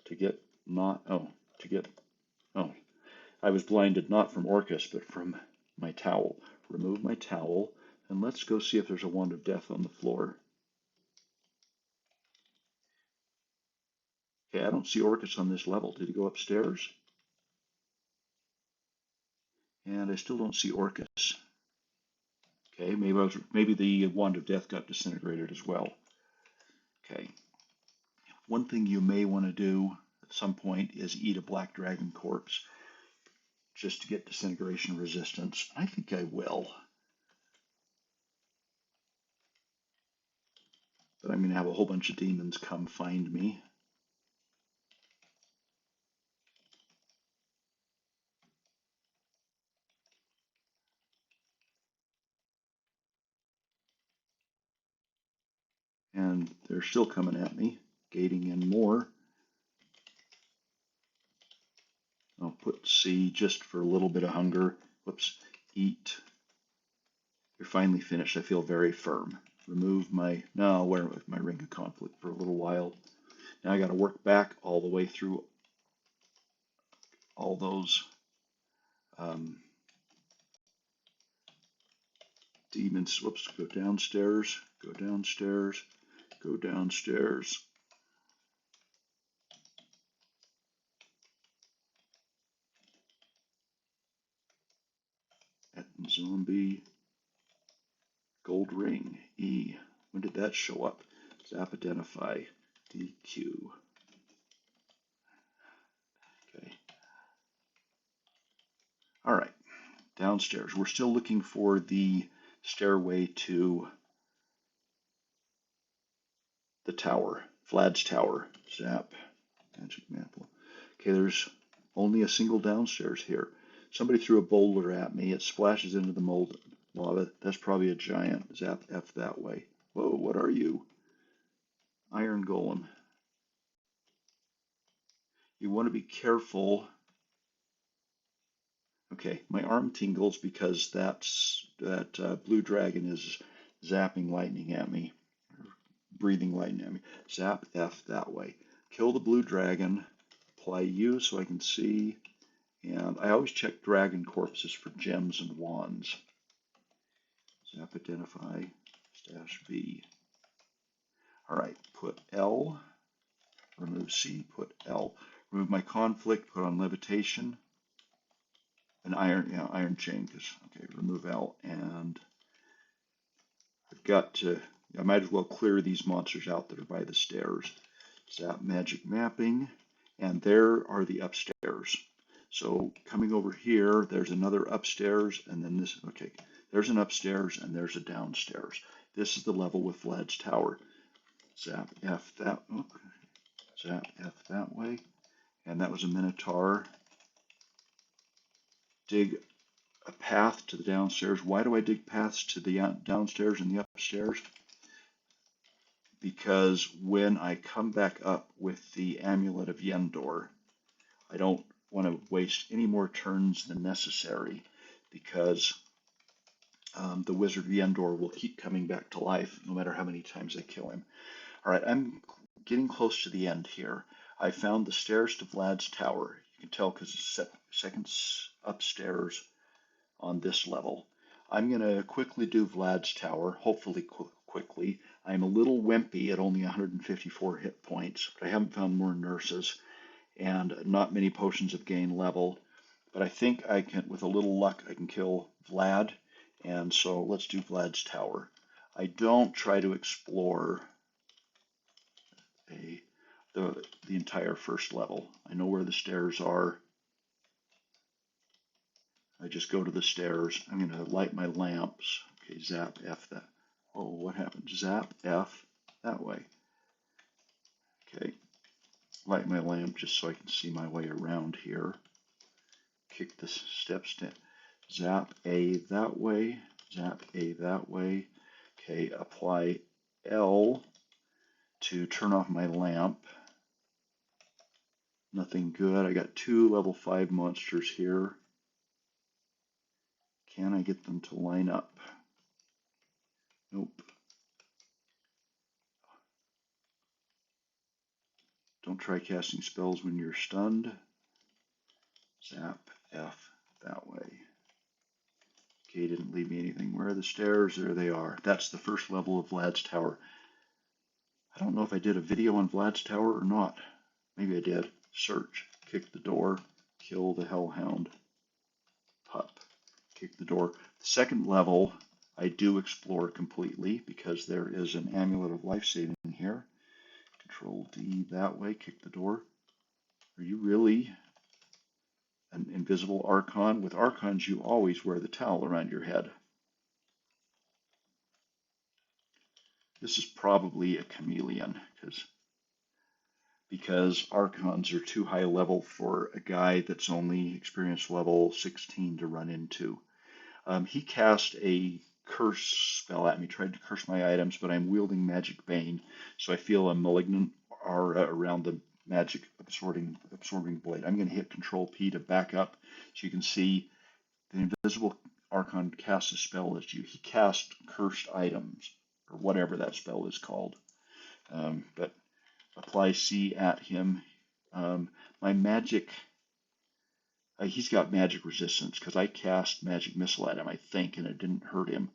to get I was blinded not from Orcus, but from my towel. Remove my towel, and let's go see if there's a wand of death on the floor. Okay, I don't see Orcus on this level. Did he go upstairs? And I still don't see Orcus. Okay, maybe the wand of death got disintegrated as well. Okay, one thing you may want to do at some point is eat a black dragon corpse just to get disintegration resistance. I think I will. But I'm going to have a whole bunch of demons come find me. And they're still coming at me, gating in more. I'll put C just for a little bit of hunger. Whoops, eat. You're finally finished. I feel very firm. Remove my, no, I'll wear my ring of conflict for a little while. Now I got to work back all the way through all those demons. Whoops, go downstairs, go downstairs, go downstairs. Zombie, gold ring, E. When did that show up? Zap identify, DQ. Okay. All right, downstairs. We're still looking for the stairway to the tower, Vlad's tower. Zap, magic map. Okay, there's only a single downstairs here. Somebody threw a boulder at me. It splashes into the mold lava. That's probably a giant. Zap F that way. Whoa, what are you? Iron Golem. You want to be careful. Okay, my arm tingles because that blue dragon is zapping lightning at me, breathing lightning at me. Zap F that way. Kill the blue dragon. Apply U so I can see. And I always check dragon corpses for gems and wands. Zap identify, stash B. All right, put L, remove C, put L. Remove my conflict, put on levitation. An iron chain, okay, remove L. And I've got to, I might as well clear these monsters out that are by the stairs. Zap magic mapping, and there are the upstairs. So coming over here, there's another upstairs, and then this, okay, there's an upstairs and there's a downstairs. This is the level with Vlad's tower. Zap F that, zap F that way, and that was a Minotaur. Dig a path to the downstairs. Why do I dig paths to the downstairs and the upstairs? Because when I come back up with the Amulet of Yendor, I don't want to waste any more turns than necessary, because the Wizard of Yendor will keep coming back to life no matter how many times I kill him. All right, I'm getting close to the end here. I found the stairs to Vlad's tower. You can tell because it's seconds upstairs on this level. I'm going to quickly do Vlad's tower, hopefully quickly. I'm a little wimpy at only 154 hit points, but I haven't found more nurses, and not many potions of gain level. But I think I can, with a little luck, I can kill Vlad, and so let's do Vlad's tower. I don't try to explore the entire first level. I know where the stairs are. I just go to the stairs. I'm going to light my lamps. Okay, zap F that. Oh, what happened? Zap F that way. Okay, light my lamp just so I can see my way around here. Kick the steps down. Zap A that way. Zap A that way. Okay, apply L to turn off my lamp. Nothing good. I got 2 level 5 monsters here. Can I get them to line up? Nope. Don't try casting spells when you're stunned. Zap F that way. Okay, didn't leave me anything. Where are the stairs? There they are. That's the first level of Vlad's tower. I don't know if I did a video on Vlad's tower or not. Maybe I did. Search. Kick the door. Kill the hellhound. Pup. Kick the door. The second level I do explore completely because there is an amulet of life saving here. Control D that way, kick the door. Are you really an invisible Archon? With Archons, you always wear the towel around your head. This is probably a chameleon because Archons are too high level for a guy that's only experience level 16 to run into. He cast a curse spell at me, tried to curse my items, but I'm wielding Magic Bane, so I feel a malignant aura around the magic absorbing blade. I'm going to hit Control P to back up so you can see the invisible Archon casts a spell at you. He cast cursed items, or whatever that spell is called. But apply C at him. My magic, he's got magic resistance because I cast magic missile at him, I think, and it didn't hurt him.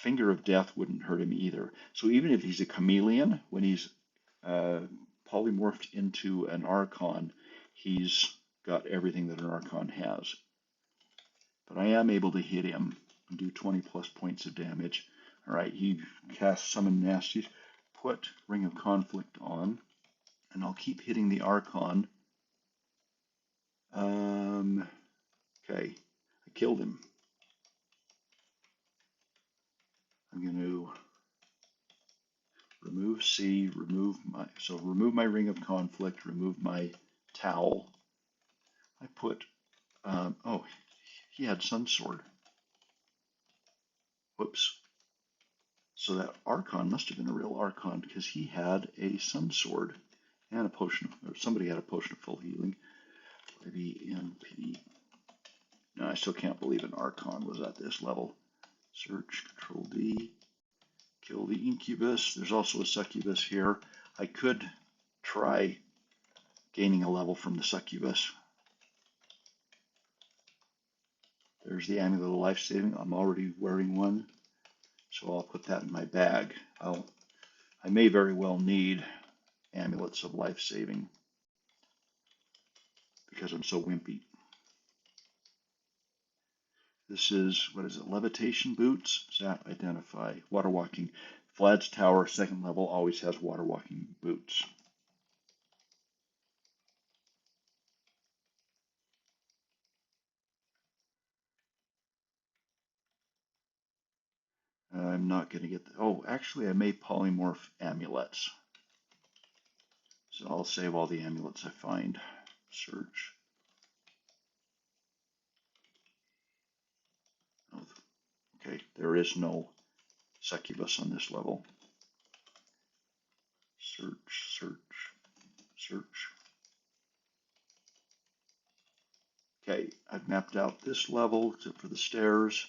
Finger of Death wouldn't hurt him either. So even if he's a chameleon, when he's polymorphed into an Archon, he's got everything that an Archon has. But I am able to hit him and do 20 plus points of damage. All right, he casts Summon Nasties. Put Ring of Conflict on, and I'll keep hitting the Archon. Okay, I killed him. I'm going to remove C, remove my Ring of Conflict, remove my towel. I put, oh, he had Sun Sword. Whoops. So that Archon must have been a real Archon because he had a Sun Sword and a potion, or somebody had a potion of full healing. Maybe MP. No, I still can't believe an Archon was at this level. Search, Control D, kill the Incubus. There's also a Succubus here. I could try gaining a level from the Succubus. There's the Amulet of Life Saving. I'm already wearing one, so I'll put that in my bag. I may very well need Amulets of Life Saving because I'm so wimpy. This is, what is it, Levitation Boots? Zap Identify. Water Walking. Vlad's Tower, second level, always has Water Walking Boots. I'm not going to get the, oh, actually I may polymorph amulets. So I'll save all the amulets I find. Search. Oh, okay, there is no Succubus on this level. Search, search, search. Okay, I've mapped out this level except for the stairs,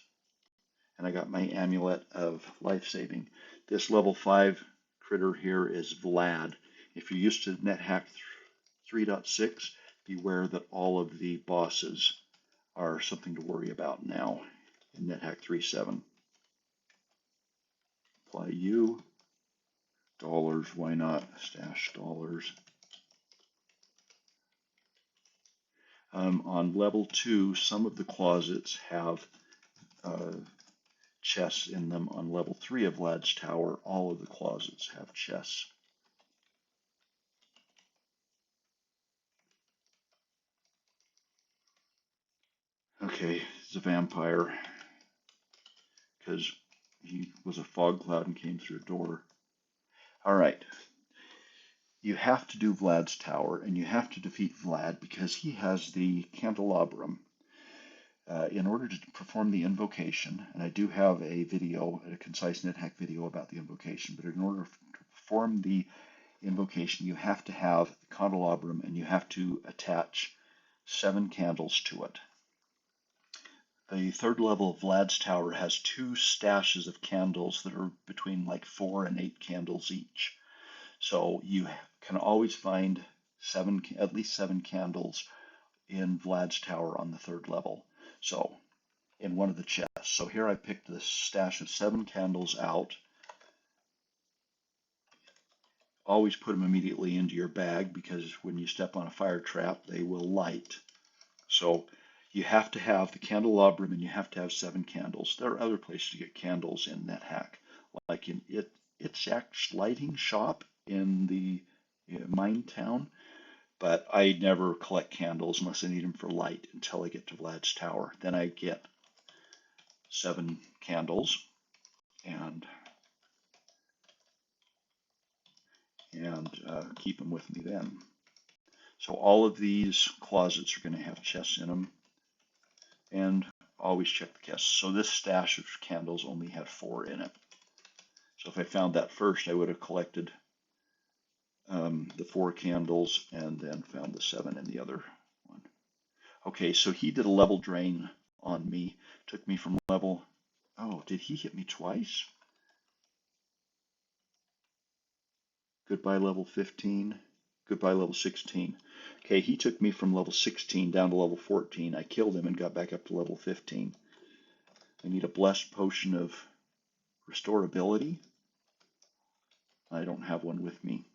and I got my Amulet of Life Saving. This level 5 critter here is Vlad. If you're used to NetHack 3.6, beware that all of the bosses are something to worry about now in NetHack 3.7. Apply U. Dollars, why not? Stash dollars. On level 2, some of the closets have chests in them. On level 3 of Vlad's Tower, all of the closets have chests. Okay, it's a vampire because he was a fog cloud and came through a door. All right. You have to do Vlad's Tower, and you have to defeat Vlad because he has the candelabrum. In order to perform the invocation, and I do have a video, a Concise Nethack video about the invocation, but in order to perform the invocation, you have to have the candelabrum and you have to attach 7 candles to it. The third level of Vlad's Tower has 2 stashes of candles that are between like 4 and 8 candles each. So you can always find at least 7 candles in Vlad's Tower on the 3rd level. So in one of the chests. So here I picked this stash of 7 candles out. Always put them immediately into your bag because when you step on a fire trap, they will light. So You have to have the candelabrum and you have to have 7 candles. There are other places to get candles in Nethack, like in Itzhak's lighting shop in the mine town. But I never collect candles unless I need them for light until I get to Vlad's tower. Then I get 7 candles and keep them with me then. So all of these closets are going to have chests in them, and always check the chests. So this stash of candles only had 4 in it. So if I found that first, I would have collected the 4 candles and then found the 7 in the other one. Okay, so he did a level drain on me. Took me from level, oh, did he hit me twice? Goodbye level 15, goodbye level 16. Okay, he took me from level 16 down to level 14. I killed him and got back up to level 15. I need a blessed potion of restorability. I don't have one with me.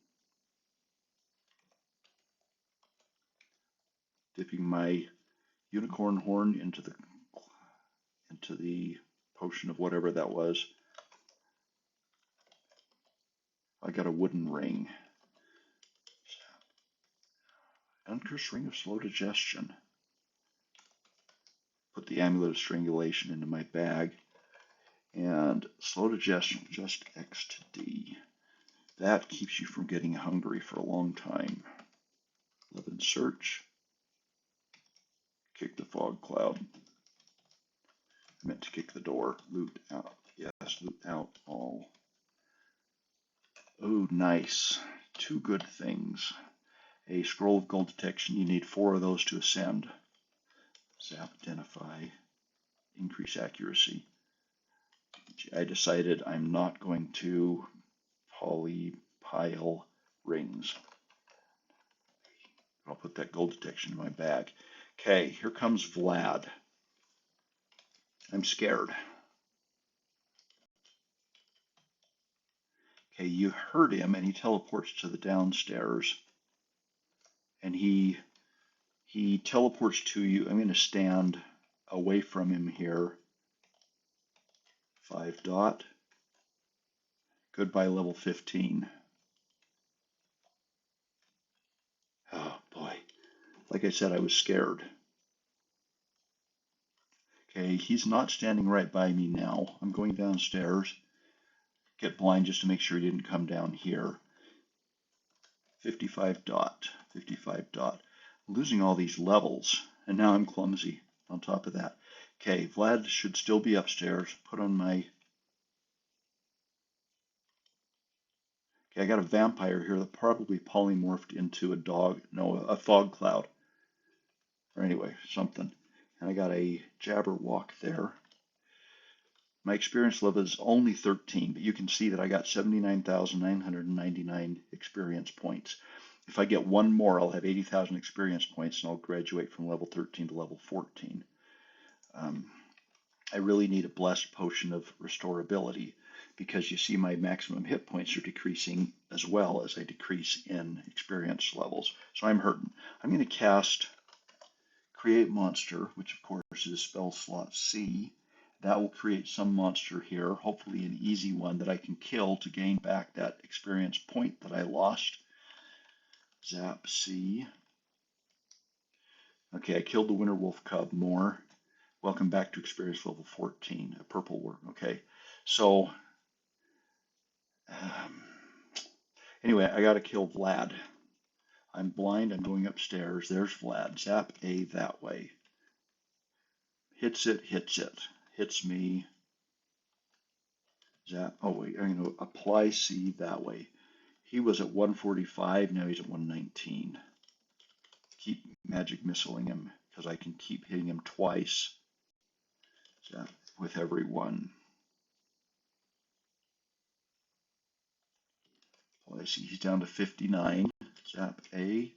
Dipping my unicorn horn into the potion of whatever that was. I got a wooden ring. Uncursed ring of slow digestion. Put the amulet of strangulation into my bag. And slow digestion, just X to D. That keeps you from getting hungry for a long time. Live and search. Kick the fog cloud. I meant to kick the door. Loot out. Yes, loot out all. Oh, nice. 2 good things. A scroll of gold detection. You need 4 of those to ascend. Zap, identify, increase accuracy. I decided I'm not going to polypile rings. I'll put that gold detection in my bag. Okay, here comes Vlad. I'm scared. Okay, you heard him and he teleports to the downstairs. And he teleports to you. I'm going to stand away from him here. 5 dot. Goodbye level 15. Oh boy. Like I said, I was scared. Okay, he's not standing right by me now. I'm going downstairs. Get blind just to make sure he didn't come down here. 55 dot. 55 dot. I'm losing all these levels, and now I'm clumsy on top of that. Okay, Vlad should still be upstairs. Put on my... Okay, I got a vampire here that probably polymorphed into a dog, no, a fog cloud. Or anyway, something. And I got a Jabberwock there. My experience level is only 13, but you can see that I got 79,999 experience points. If I get one more, I'll have 80,000 experience points, and I'll graduate from level 13 to level 14. I really need a blessed potion of restorability, because you see my maximum hit points are decreasing as well as I decrease in experience levels. So I'm hurting. I'm going to cast Create Monster, which of course is spell slot C. That will create some monster here, hopefully an easy one that I can kill to gain back that experience point that I lost. Zap C. Okay, I killed the Winter Wolf Cub more. Welcome back to experience level 14, a purple worm. Okay, so anyway, I got to kill Vlad. I'm blind, I'm going upstairs. There's Vlad. Zap A that way. Hits it, hits me. Zap, oh wait, I'm going to apply C that way. He was at 145, now he's at 119. Keep magic missiling him, because I can keep hitting him twice. Zap with every one. Apply C, he's down to 59. Zap A.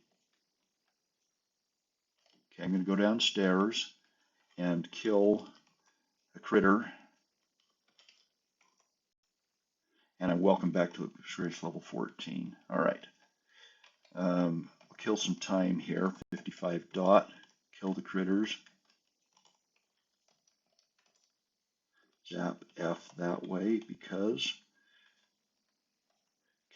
Okay, I'm going to go downstairs and kill a critter. And I'm welcome back to experience level 14. All right. I'll kill some time here. 55 dot. Kill the critters. zap F that way because,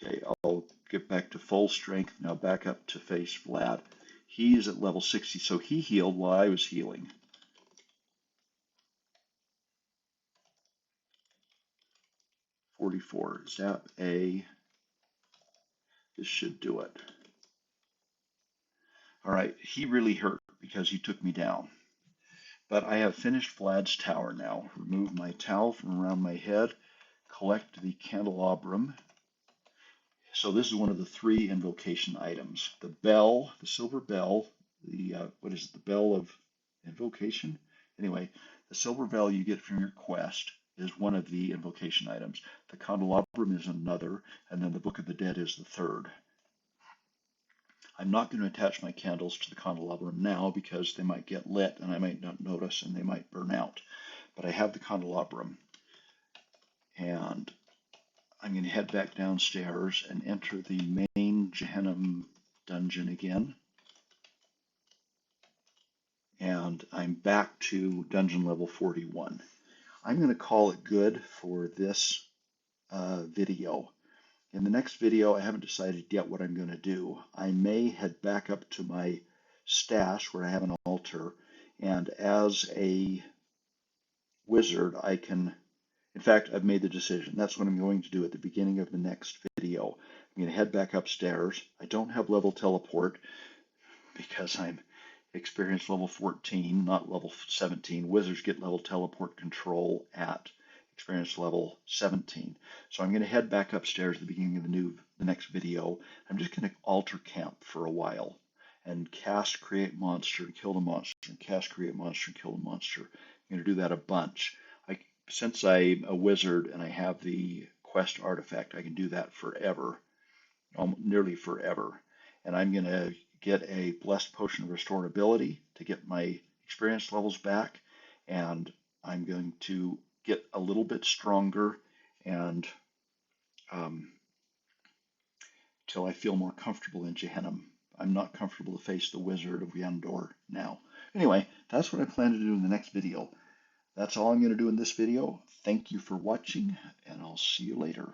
okay, I'll get back to full strength. Now back up to face Vlad. He's at level 60, so he healed while I was healing. .44, zap A. This should do it. All right, he really hurt because he took me down. But I have finished Vlad's tower now. Remove my towel from around my head, collect the candelabrum. So this is one of the 3 invocation items. The bell, the silver bell, the, what is it, the bell of invocation? Anyway, the silver bell you get from your quest is one of the invocation items. The candelabrum is another, and then the Book of the Dead is the 3rd. I'm not going to attach my candles to the candelabrum now because they might get lit and I might not notice and they might burn out. But I have the candelabrum, and I'm going to head back downstairs and enter the main Gehenna dungeon again. And I'm back to dungeon level 41. I'm going to call it good for this video. In the next video, I haven't decided yet what I'm going to do. I may head back up to my stash where I have an altar, and as a wizard, I can, in fact, I've made the decision. That's what I'm going to do at the beginning of the next video. I'm going to head back upstairs. I don't have level teleport because I'm experience level 14, not level 17. Wizards get level teleport control at experience level 17. So I'm going to head back upstairs at the beginning of the next video. I'm just going to altar camp for a while and cast create monster and kill the monster, and cast create monster and kill the monster. I'm going to do that a bunch. Since I'm a wizard and I have the quest artifact, I can do that forever, nearly forever. And I'm going to get a blessed potion of restored ability to get my experience levels back, and I'm going to get a little bit stronger and till I feel more comfortable in Gehenna. I'm not comfortable to face the Wizard of Yandor now. Anyway, that's what I plan to do in the next video. That's all I'm going to do in this video. Thank you for watching, and I'll see you later.